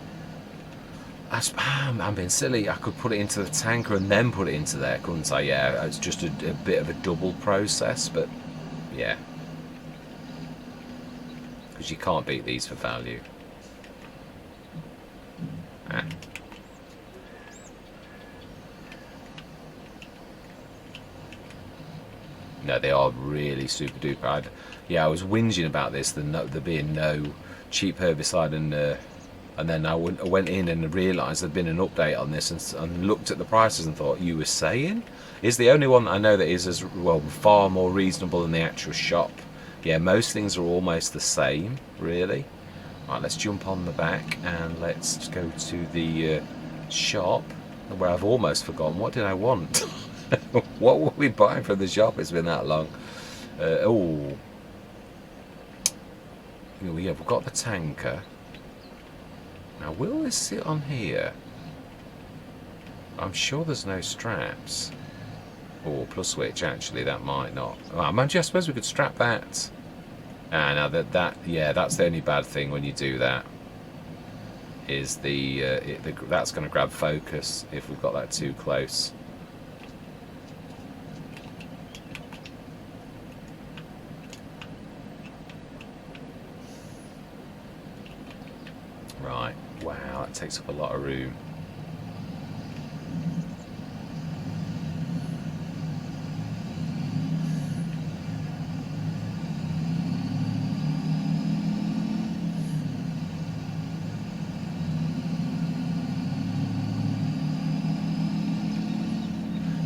I'm being silly. I could put it into the tanker and then put it into there, couldn't I? Yeah, it's just a bit of a double process, but yeah, because you can't beat these for value. Ah. No, they are really super duper. Yeah, I was whinging about this, there being no cheap herbicide, and then I went in and realised there'd been an update on this and looked at the prices and thought, you were saying? It's the only one that I know that is as well far more reasonable than the actual shop. Yeah, most things are almost the same, really. Right, let's jump on the back and let's go to the shop, where I've almost forgotten what did I want. What were we buying from the shop? It's been that long. Oh, yeah, we've got the tanker. Now, will this sit on here? I'm sure there's no straps. Or plus switch, actually, that might not. I suppose we could strap that. Now yeah, that's the only bad thing when you do that. Is that's going to grab focus if we've got that too close. Right, wow, that takes up a lot of room.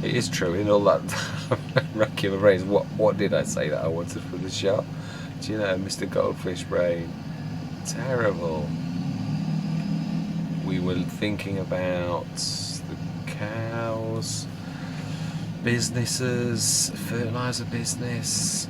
It is true, in all that racking of brains, what did I say that I wanted for the shop? Do you know, Mr. Goldfish Brain? Terrible. We were thinking about the cows, businesses, fertilizer business.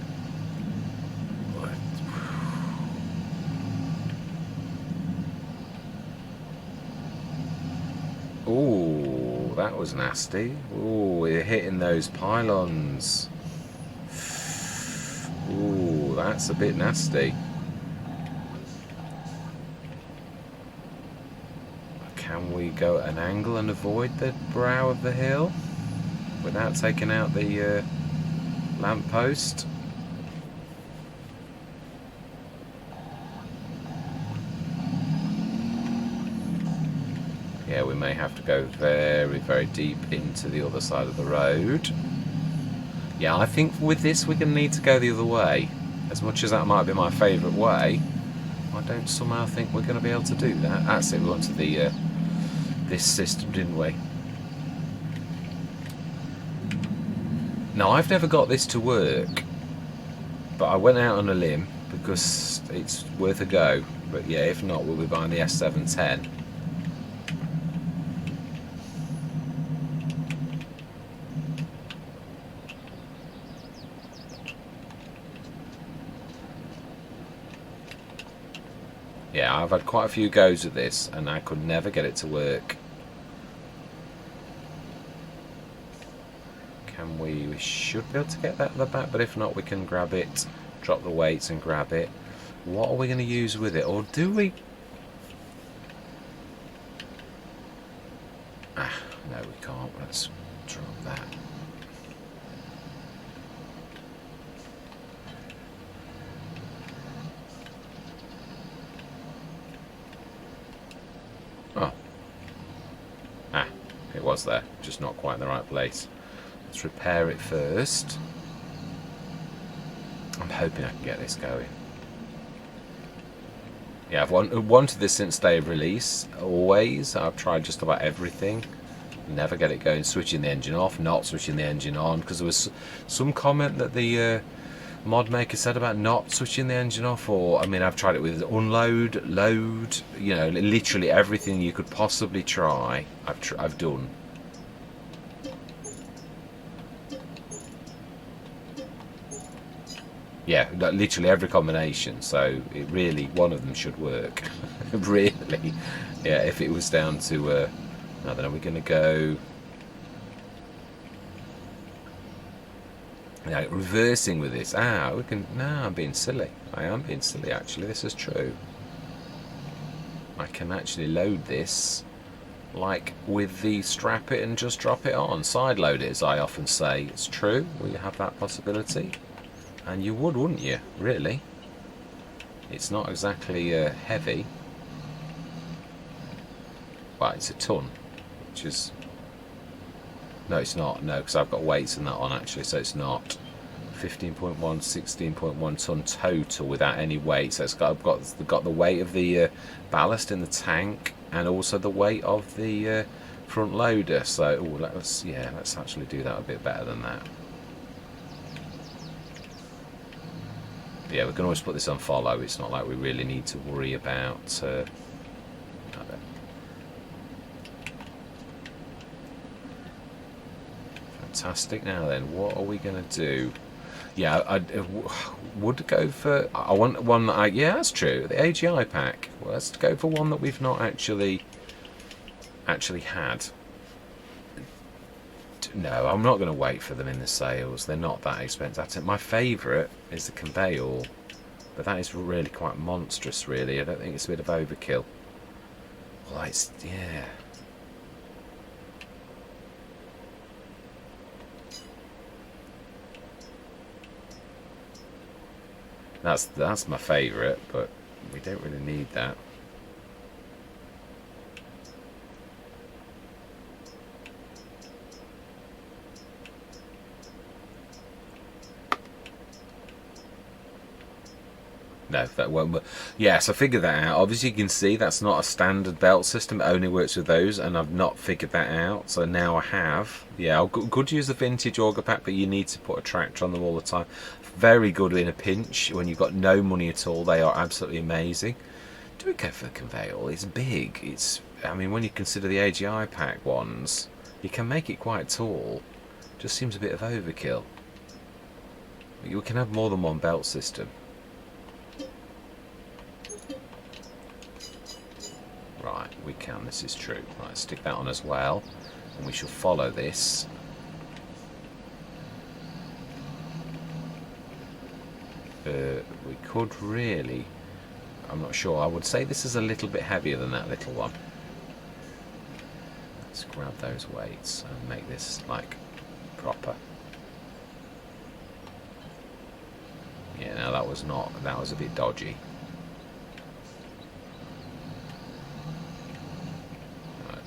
Ooh, that was nasty. Ooh, we're hitting those pylons. Ooh, that's a bit nasty. Can we go at an angle and avoid the brow of the hill without taking out the lamp post? Yeah, we may have to go very, very deep into the other side of the road. Yeah, I think with this we're going to need to go the other way. As much as that might be my favourite way, I don't somehow think we're going to be able to do that. That's it, we went to the this system, didn't we? Now, I've never got this to work, but I went out on a limb because it's worth a go. But yeah, if not, we'll be buying the S710. Yeah, I've had quite a few goes at this and I could never get it to work. Can we should be able to get that at the back, but if not we can grab it, drop the weights and grab it. What are we going to use with it, or do we? Ah, no we can't. Let's drop that. Oh. Ah, it was there, just not quite in the right place. Let's repair it first. I'm hoping I can get this going. Yeah, I've wanted this since day of release, always. I've tried just about everything. Never get it going. Switching the engine off, not switching the engine on, because there was some comment that the mod maker said about not switching the engine off, or, I mean, I've tried it with unload, load, you know, literally everything you could possibly try, I've done. Yeah, literally every combination, so it really, one of them should work. Really. Yeah, if it was down to, now then, are we going to go... Now, reversing with this. Ah, we can... No, I'm being silly. I am being silly, actually. This is true. I can actually load this, like, with the strap it and just drop it on. Side load it, as I often say. It's true. We have that possibility. And you would, wouldn't you? Really? It's not exactly heavy. Well, it's a ton, which is... No, it's not. No, because I've got weights in that on, actually, so it's not. 15.1, 16.1 ton total without any weight. So it's got the weight of the ballast in the tank and also the weight of the front loader. So let's actually do that a bit better than that. Yeah, we can always put this on follow. It's not like we really need to worry about. Fantastic. Now then, what are we going to do? Yeah, I would go for... I want one that yeah, that's true. The AGI pack. Well, let's go for one that we've not actually had. No, I'm not going to wait for them in the sales. They're not that expensive. My favourite is the Conveyor, but that is really quite monstrous, really. I don't think it's a bit of overkill. Well, it's... yeah... That's my favourite, but we don't really need that. No, that won't work. Yes, I figured that out. Obviously, you can see that's not a standard belt system. It only works with those, and I've not figured that out. So now I have. Yeah, I could use the vintage auger pack, but you need to put a tractor on them all the time. Very good in a pinch. When you've got no money at all, they are absolutely amazing. Do we go for the Conveyor? It's big. It's... I mean, when you consider the AGI pack ones, you can make it quite tall. Just seems a bit of overkill. You can have more than one belt system. Right, we can, this is true. Right, stick that on as well, and we shall follow this. We could really... I'm not sure. I would say this is a little bit heavier than that little one. Let's grab those weights and make this, like, proper. Yeah, now that was not... that was a bit dodgy.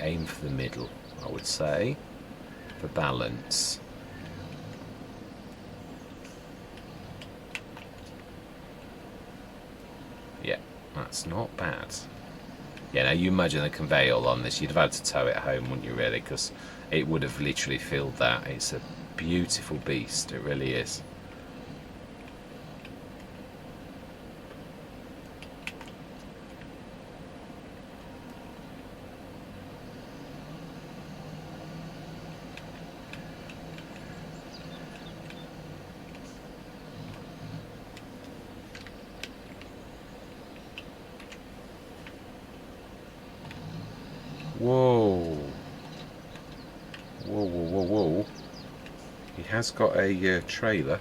Aim for the middle, I would say, for balance. Yeah, that's not bad. Yeah, now you imagine a Conveyor on this, you'd have had to tow it home, wouldn't you, really? Because it would have literally filled that. It's a beautiful beast, it really is. Whoa. Whoa, whoa, whoa, whoa. He has got a trailer.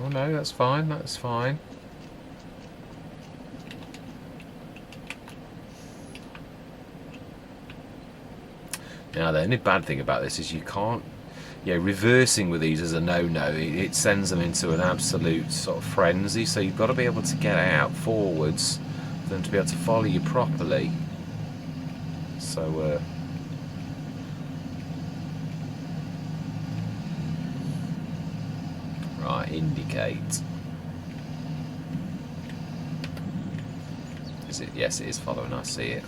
Oh no, that's fine, that's fine. Now the only bad thing about this is you can't, yeah, reversing with these is a no-no. It sends them into an absolute sort of frenzy, so you've got to be able to get out forwards for them to be able to follow you properly. So, right, indicate. Is it? Yes, it is following, I see it.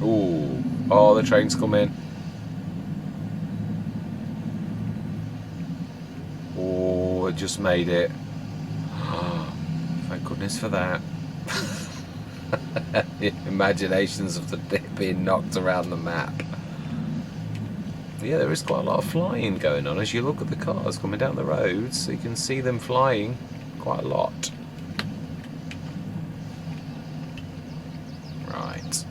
Ooh. Oh, the train's coming. Oh, it just made it. Thank goodness for that. Imaginations of the dip being knocked around the map. Yeah, there is quite a lot of flying going on as you look at the cars coming down the roads. So you can see them flying quite a lot. Right.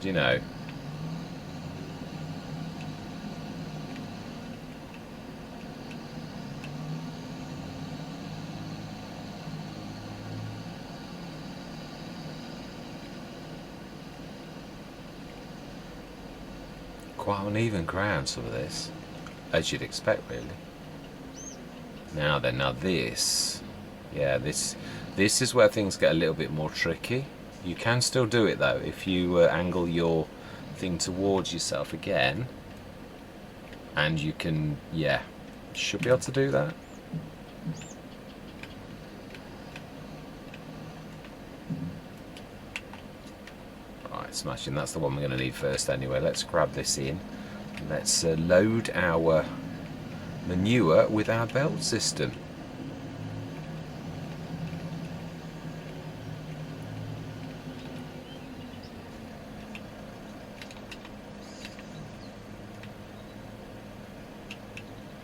Do you know? Quite uneven ground, some of this, as you'd expect, really. Now then, now this, yeah, this is where things get a little bit more tricky. You can still do it though if you angle your thing towards yourself again, and you can, yeah, should be able to do that. Right, smashing. That's the one we're going to need first anyway. Let's grab this in. Let's load our manure with our belt system.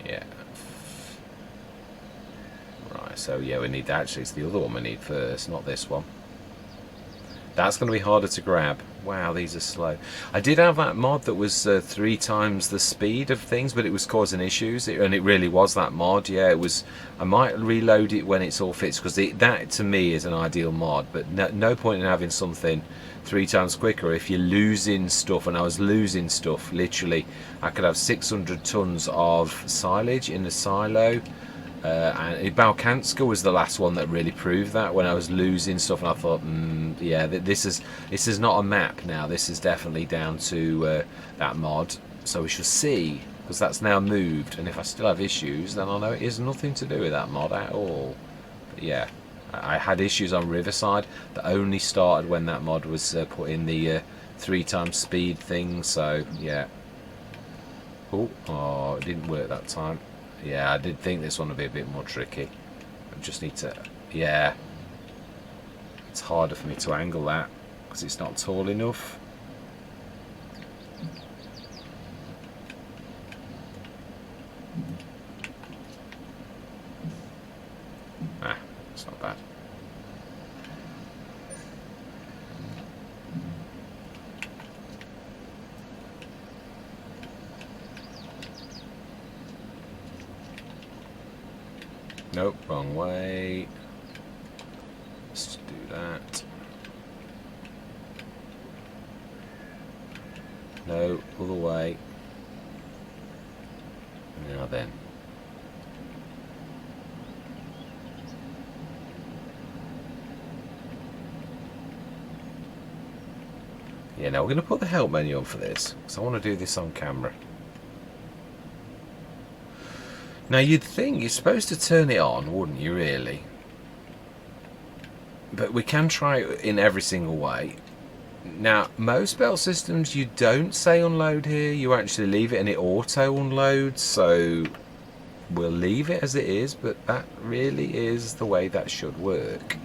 Yeah. Right, so yeah, we need, actually it's the other one we need first, not this one. That's going to be harder to grab. Wow, these are slow. I did have that mod that was 3 times the speed of things, but it was causing issues, and it really was that mod. Yeah, it was. I might reload it when it's all fixed, because that to me is an ideal mod, but no point in having something 3 times quicker if you're losing stuff. And I was losing stuff, literally. I could have 600 tons of silage in the silo. And Balkanska was the last one that really proved that, when I was losing stuff, and I thought, yeah, this is not a map now. This is definitely down to that mod. So we shall see, because that's now moved. And if I still have issues, then I'll know it is nothing to do with that mod at all. But yeah, I had issues on Riverside that only started when that mod was put in the 3 times speed thing. So yeah. Oh, it didn't work that time. Yeah, I did think this one would be a bit more tricky. I just need to, yeah. It's harder for me to angle that because it's not tall enough. Ah, it's not bad. Nope, wrong way. Let's do that. No, other way. Now then. Yeah, now we're going to put the help menu on for this, because I want to do this on camera. Now you'd think you're supposed to turn it on, wouldn't you, really? But we can try it in every single way. Now, most belt systems, you don't say unload here, you actually leave it and it auto unloads, so we'll leave it as it is, but that really is the way that should work.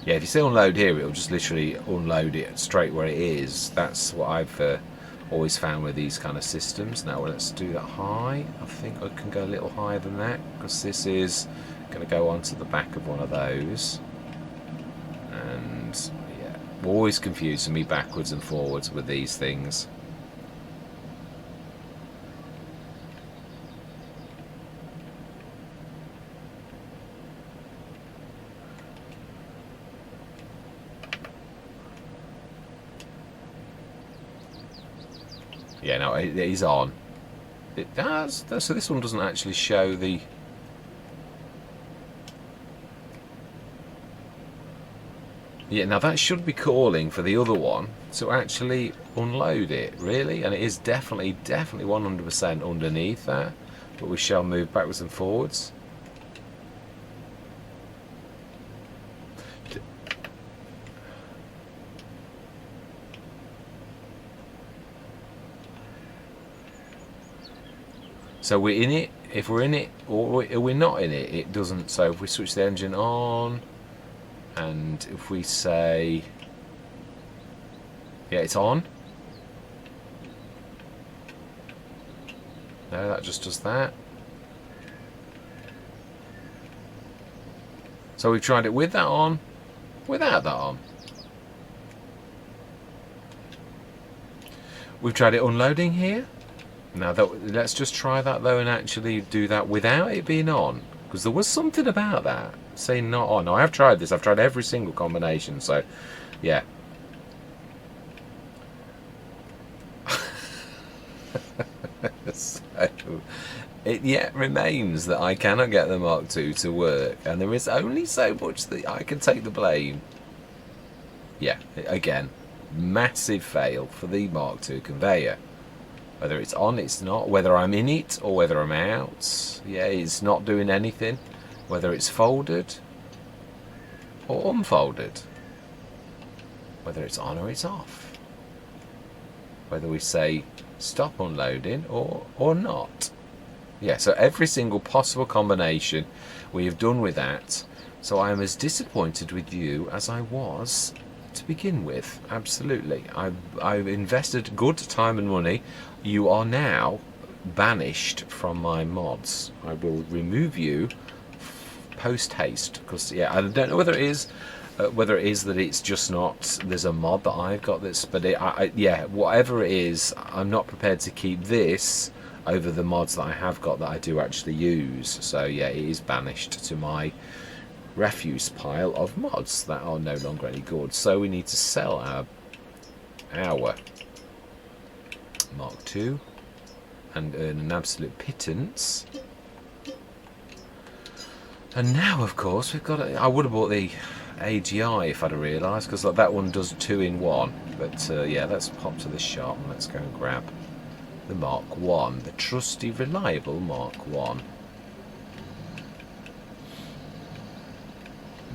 Yeah, if you say unload here, it'll just literally unload it straight where it is. That's what I've always found with these kind of systems. Now let's do that high. I think I can go a little higher than that, because this is going to go onto the back of one of those. And yeah, always confusing me backwards and forwards with these things. Yeah, no, it is on. It does. So this one doesn't actually show the... Yeah, now that should be calling for the other one to actually unload it, really. And it is definitely 100% underneath that. But we shall move backwards and forwards. So we're in it. If we're in it or we're not in it, it doesn't. So if we switch the engine on, and if we say, yeah, it's on. No, that just does that. So we've tried it with that on, without that on. We've tried it unloading here. Now let's just try that though, and actually do that without it being on, because there was something about that saying not on. Now I have tried this. I've tried every single combination. So, yeah. So, it yet remains that I cannot get the Mark II to work, and there is only so much that I can take the blame. Yeah, again, massive fail for the Mark II conveyor. Whether it's on, it's not. Whether I'm in it or whether I'm out, yeah, it's not doing anything. Whether it's folded or unfolded. Whether it's on or it's off. Whether we say stop unloading or not. Yeah, so every single possible combination we have done with that. So I am as disappointed with you as I was to begin with. Absolutely. I've invested good time and money. You are now banished from my mods. I will remove you post haste, because yeah, I don't know whether it is that it's just not, there's a mod that I've got that's, but yeah, whatever it is, I'm not prepared to keep this over the mods that I have got that I do actually use. So yeah, it is banished to my refuse pile of mods that are no longer any good. So we need to sell our Mark II and earn an absolute pittance. And now, of course, we've got. I would have bought the AGI if I'd have realised, because that one does 2 in 1. But yeah, let's pop to the shop and let's go and grab the Mark I, the trusty, reliable Mark I.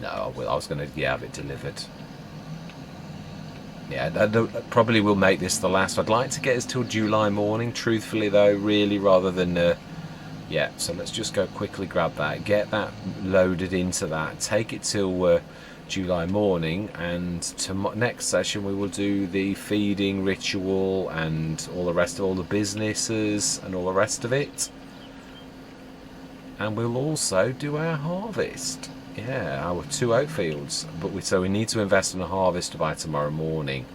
No, I was going to have it delivered. Yeah, I probably will make this the last. I'd like to get us till July morning, truthfully though, really, rather than... yeah, so let's just go quickly grab that, get that loaded into that, take it till July morning, and next session we will do the feeding ritual and all the rest of all the businesses and all the rest of it. And we'll also do our harvest. Yeah, our 2 oat fields, but so we need to invest in a harvest by tomorrow morning.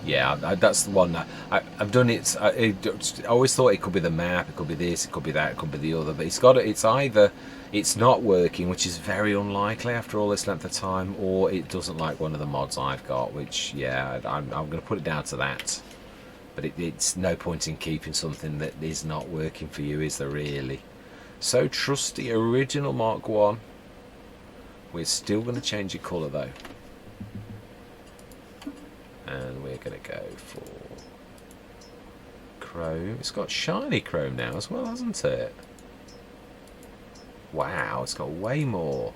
Yeah, that's the one. I've done it. I always thought it could be the map, it could be this, it could be that, it could be the other. But it's got. It's either it's not working, which is very unlikely after all this length of time, or it doesn't like one of the mods I've got. Which, yeah, I'm going to put it down to that. But it's no point in keeping something that is not working for you, is there really? So trusty original Mark 1. We're still going to change your colour though. And we're going to go for chrome. It's got shiny chrome now as well, hasn't it? Wow, it's got way more.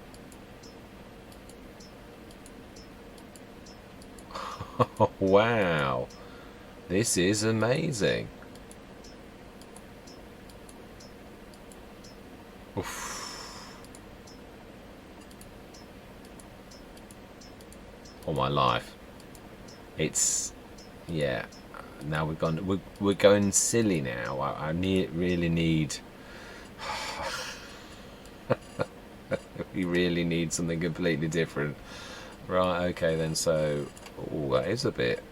Wow. This is amazing. Oof. All my life. It's, yeah. Now we're going silly now. I really need. We really need something completely different. Right. Okay then. So, oh, that is a bit.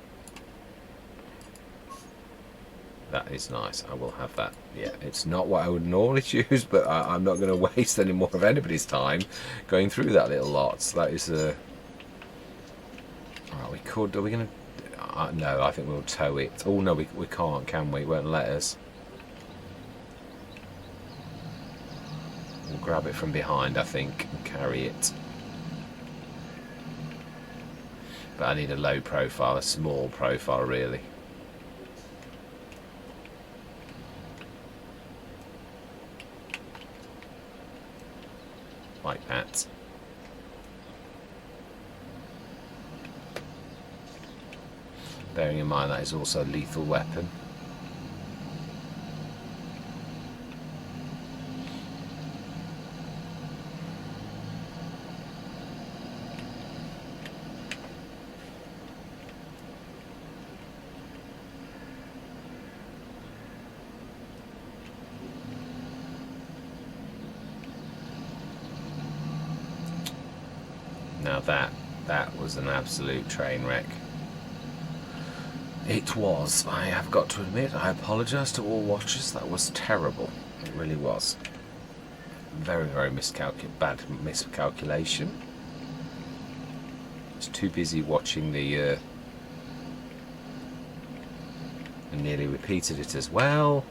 That is nice. I will have that. Yeah, it's not what I would normally choose, but I'm not going to waste any more of anybody's time going through that little lot. So that is a. Right, we could. Are we going to? No, I think we'll tow it. Oh no, we can't, can we? It won't let us. We'll grab it from behind, I think, and carry it. But I need a low profile, a small profile, really. Like that. Bearing in mind that is also a lethal weapon. Now that was an absolute train wreck. It was. I have got to admit, I apologise to all watchers. That was terrible. It really was. Very, very bad miscalculation. I was too busy watching the. And nearly repeated it as well.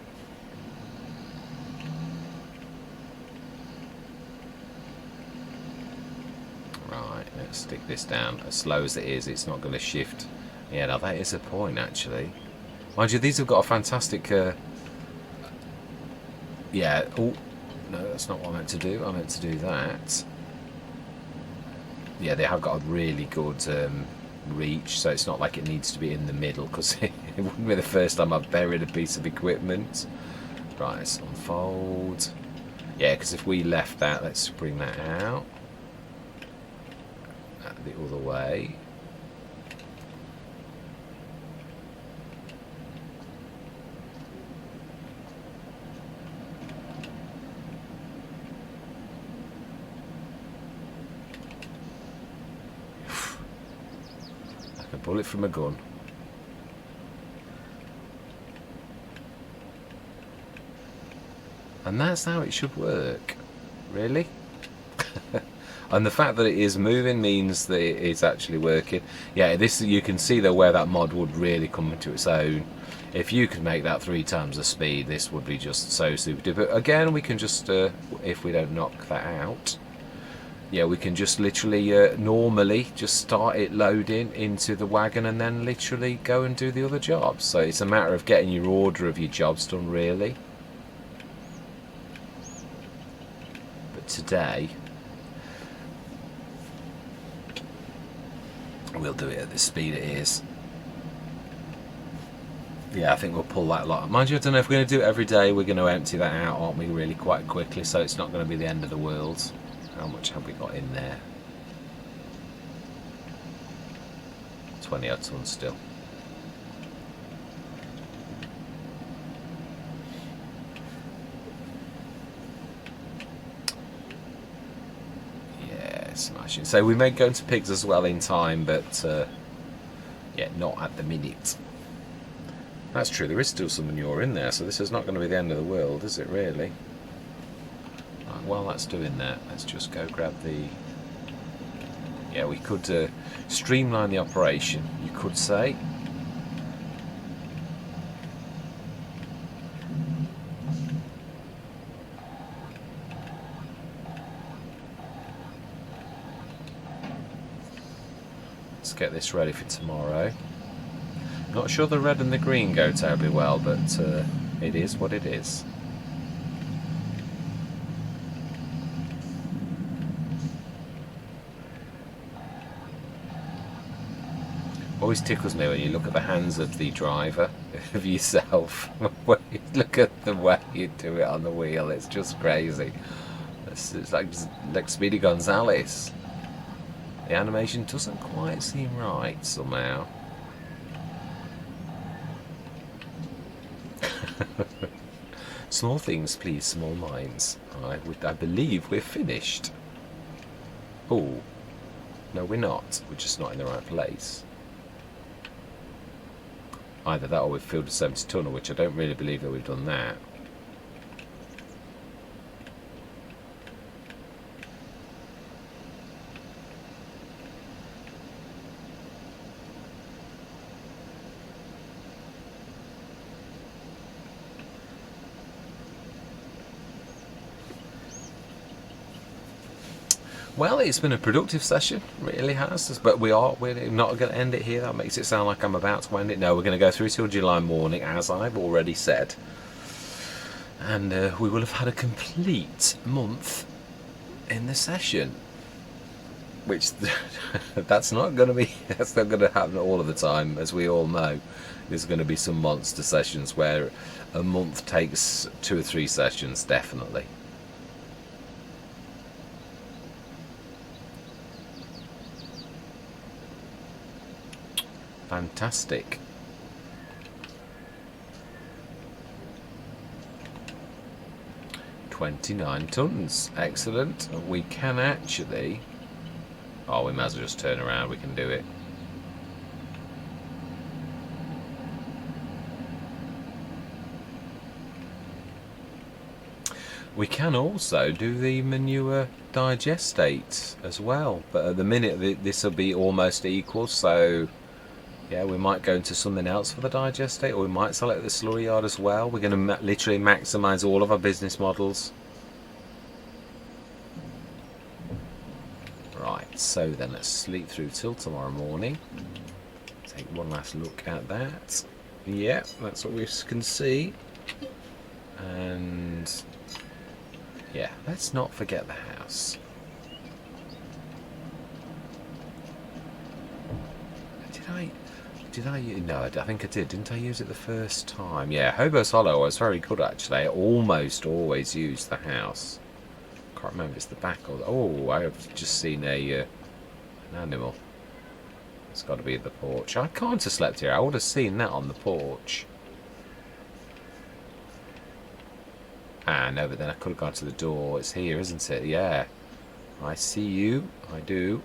Right, let's stick this down. As slow as it is, it's not going to shift. Yeah, now that is a point, actually. Mind you, these have got a fantastic... yeah, oh, no, that's not what I meant to do. I meant to do that. Yeah, they have got a really good reach, so it's not like it needs to be in the middle, because it wouldn't be the first time I've buried a piece of equipment. Right, let's unfold. Yeah, because if we left that, let's bring that out. The other way. Like a bullet from a gun. And that's how it should work. Really? And the fact that it is moving means that it is actually working. Yeah, this, you can see though where that mod would really come into its own. If you could make that 3 times the speed, this would be just so super duper. But again, we can just, if we don't knock that out, yeah, we can just literally normally just start it loading into the wagon and then literally go and do the other jobs. So it's a matter of getting your order of your jobs done, really. But today, we'll do it at the speed it is. Yeah, I think we'll pull that lot. Mind you, I don't know if we're going to do it every day. We're going to empty that out, aren't we, really quite quickly, so it's not going to be the end of the world. How much have we got in there? 20 odd tons still. Yeah, smashing. So we may go into pigs as well in time, but Yeah, not at the minute. That's true, there is still some manure in there, so this is not going to be the end of the world, is it really? Right, while that's doing that, let's just go grab the... Yeah, we could streamline the operation, you could say. Let's get this ready for tomorrow. Not sure the red and the green go terribly well, but it is what it is. Always tickles me when you look at the hands of the driver, of yourself. When you look at the way you do it on the wheel, it's just crazy. It's like Speedy Gonzales. The animation doesn't quite seem right somehow. Small things please small minds. I believe we're finished. Oh, no we're not. We're just not in the right place. Either that or we've filled a 70 tunnel, which I don't really believe that we've done that. Well, it's been a productive session, really has. But we're not going to end it here. That makes it sound like I'm about to end it. No, we're going to go through till July morning, as I've already said. And we will have had a complete month in the session. Which, that's not going to happen all of the time, as we all know. There's going to be some monster sessions where a month takes 2 or 3 sessions, definitely. Fantastic. $29 tons. Excellent. We can actually... Oh, we might as well just turn around. We can do it. We can also do the manure digestate as well. But at the minute, this will be almost equal, so... Yeah, we might go into something else for the digestate, or we might select the slurry yard as well. We're going to literally maximise all of our business models. Right, so then let's sleep through till tomorrow morning. Take one last look at that. Yeah, that's what we can see. And yeah, let's not forget the house. Did I? No, I think I did. Didn't I use it the first time? Yeah, Hobo's Hollow was very good actually. I almost always use the house. Can't remember if it's the back or the... Oh, I've just seen an animal. It's got to be the porch. I can't have slept here. I would have seen that on the porch. Ah, no, but then I could have gone to the door. It's here, isn't it? Yeah. I see you. I do.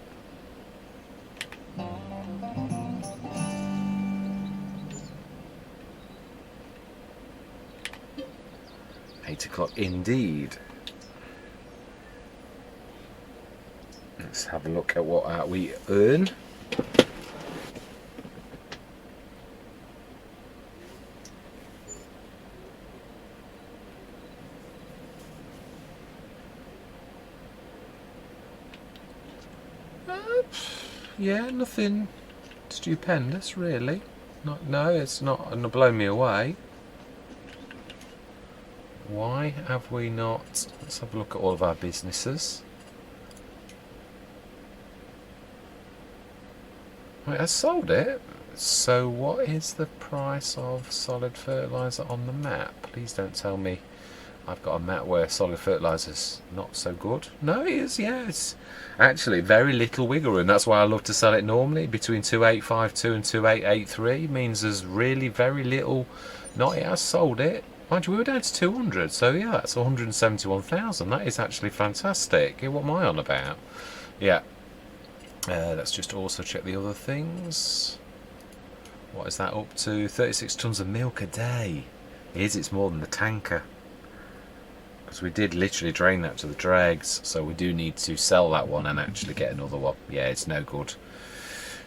8 o'clock indeed. Let's have a look at what we earn. Yeah, nothing stupendous really. No, it's not blown me away. Why have we not... Let's have a look at all of our businesses. Wait, I sold it. So what is the price of solid fertiliser on the map? Please don't tell me I've got a map where solid fertiliser's not so good. No, it is, yeah. It's actually very little wiggle room. That's why I love to sell it normally. Between 2852 and 2883 means there's really very little. Not it has sold it. Mind you, we were down to 200, so yeah, that's 171,000. That is actually fantastic. What am I on about? Yeah. Let's just also check the other things. What is that up to? 36 tonnes of milk a day. It's more than the tanker. Because we did literally drain that to the dregs, so we do need to sell that one and actually get another one. Yeah, it's no good.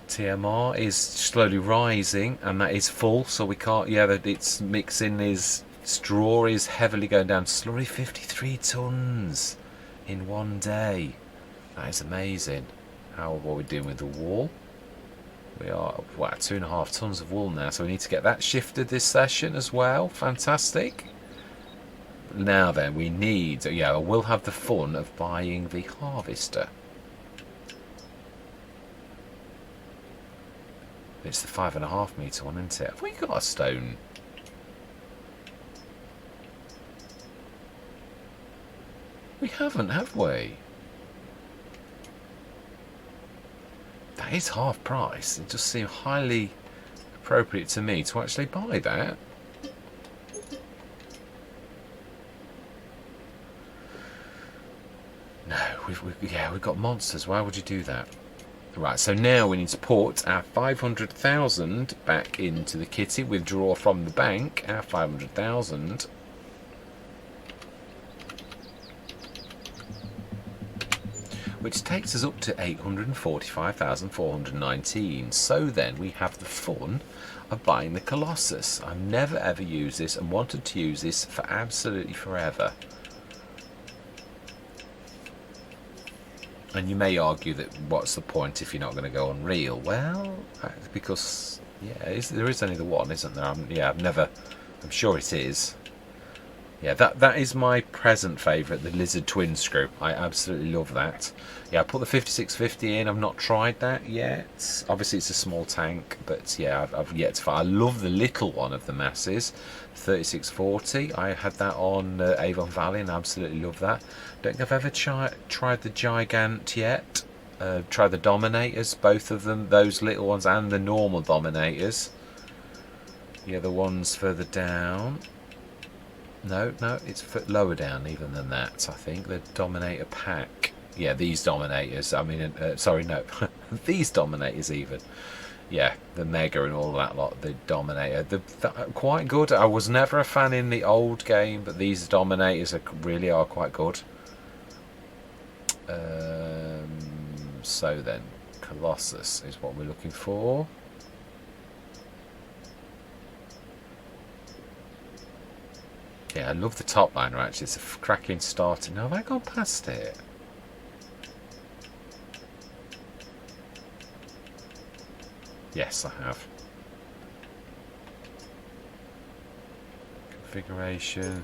TMR is slowly rising, and that is full, so we can't. Yeah, that it's mixing. Is straw is heavily going down. Slurry 53 tonnes in one day. That is amazing. How are we doing with the wool? We are 2.5 tonnes of wool now, so we need to get that shifted this session as well. Fantastic. Now then, we need. Yeah, we'll have the fun of buying the harvester. It's the 5.5 metre one, isn't it? Have we got a stone? We haven't, have we? That is half price. It just seemed highly appropriate to me to actually buy that. No, we've got monsters. Why would you do that? Right, so now we need to put our 500,000 back into the kitty, withdraw from the bank our 500,000. Which takes us up to 845,419. So then we have the fun of buying the Colossus. I've never ever used this and wanted to use this for absolutely forever. And you may argue that what's the point if you're not going to go on Real? Well, because there is only the one, isn't there? I'm sure it is. Yeah, that is my present favourite, the Lizard Twin Screw. I absolutely love that. Yeah, I put the 5650 in. I've not tried that yet. Obviously, it's a small tank, but yeah, I've yet to. I love the little one of the masses, 3640. I had that on Avon Valley and I absolutely love that. Don't think I've ever tried the Gigant yet. Try the Dominators, both of them, those little ones, and the normal Dominators. Yeah, the ones further down. No, it's lower down even than that, I think. The Dominator pack. Yeah, these Dominators. I mean, sorry, no. These Dominators even. Yeah, the Mega and all that lot. The Dominator. Quite good. I was never a fan in the old game, but these Dominators really are quite good. So then, Colossus is what we're looking for. Yeah, I love the top liner actually. It's a cracking starter. Now, have I gone past it? Yes, I have. Configuration.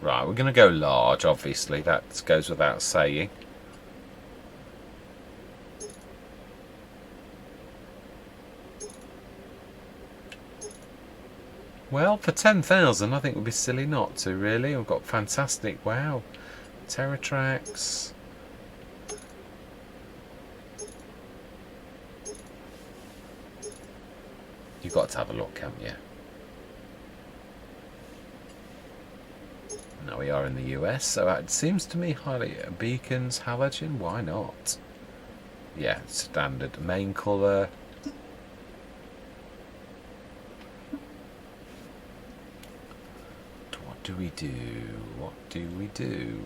Right, we're going to go large, obviously. That goes without saying. Well, for 10,000, I think it would be silly not to, really. We've got fantastic, wow, Terratrax. You've got to have a look, haven't you? Now we are in the US, so it seems to me highly beacons, halogen, why not? Yeah, standard main colour. What do we do? What do we do?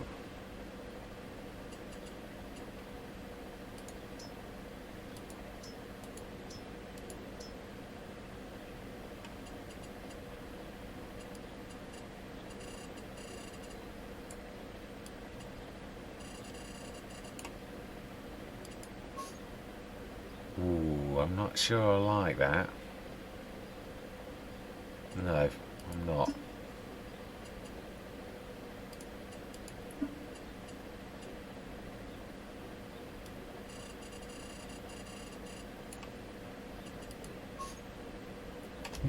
Ooh, I'm not sure I like that. No, I'm not.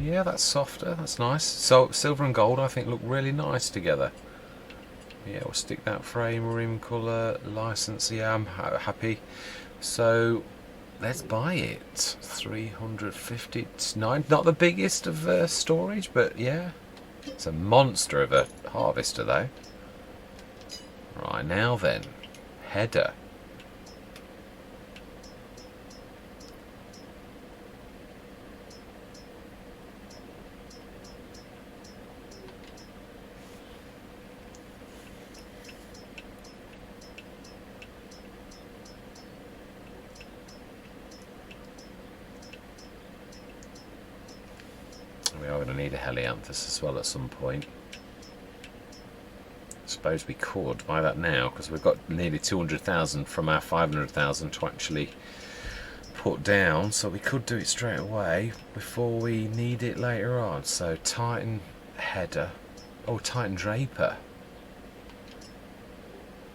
Yeah, that's softer, that's nice. So silver and gold I think look really nice together. Yeah, we'll stick that frame, rim colour, license. Yeah, I'm happy. So let's buy it. 350. It's not the biggest of storage, but yeah. It's a monster of a harvester though. Right, now then, header. We are going to need a helianthus as well at some point. I suppose we could buy that now because we've got nearly 200,000 from our 500,000 to actually put down, so we could do it straight away before we need it later on. So Titan header, oh, Titan Draper.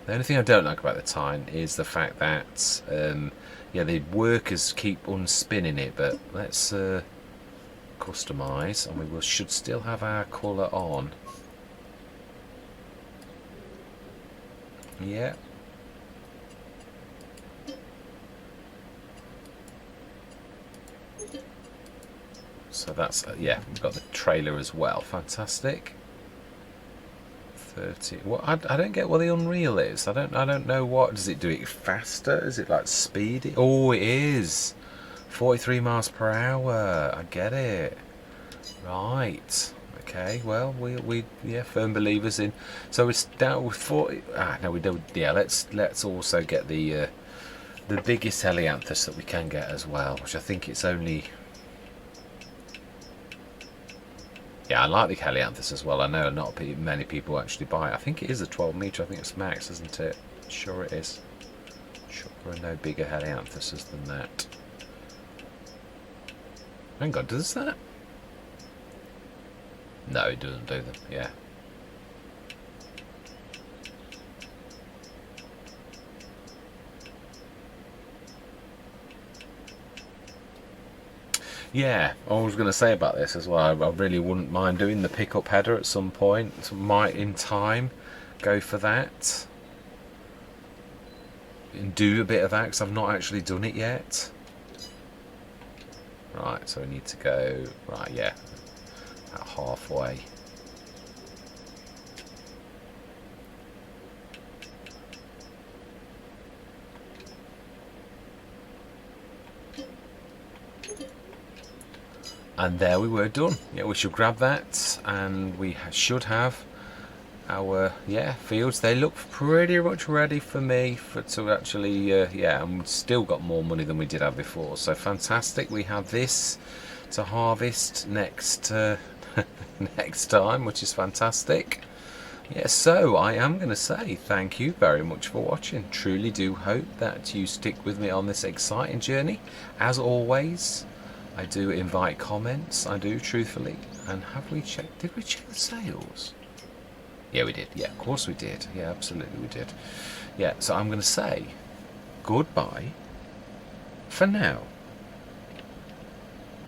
The only thing I don't like about the Titan is the fact that yeah, the workers keep unspinning it, but let's customize, and we should still have our colour on. Yeah. So that's yeah, we've got the trailer as well. Fantastic. 30. What I don't get what the Unreal is. I don't know what does it do. It faster? Is it like speedy? Oh, it is. 43 miles per hour. I get it. Right. Okay. Well, we yeah, firm believers in. So it's down with 40. Ah, no, we don't. Yeah. Let's also get the biggest helianthus that we can get as well, which I think it's only. Yeah, I like the helianthus as well. I know not many people actually buy it. I think it is a 12 metre. I think it's max, isn't it? Sure it is. Sure there are no bigger helianthuses than that. Hang on, does that? No, it doesn't do them. Yeah. Yeah, I was going to say about this as well. I really wouldn't mind doing the pickup header at some point. So might in time go for that and do a bit of that because I've not actually done it yet. Right, so we need to go right. Yeah, about halfway. And there we were done. Yeah, we should grab that, and we should have our fields. They look pretty much ready for me to actually yeah, and we've still got more money than we did have before. So fantastic. We have this to harvest next next time, which is fantastic. Yeah, so I am going to say thank you very much for watching. Truly do hope that you stick with me on this exciting journey. As always, I do invite comments, I do, truthfully. And have we checked, did we check the sales? Yeah, we did. Yeah, of course we did. Yeah, absolutely we did. Yeah, so I'm going to say goodbye for now.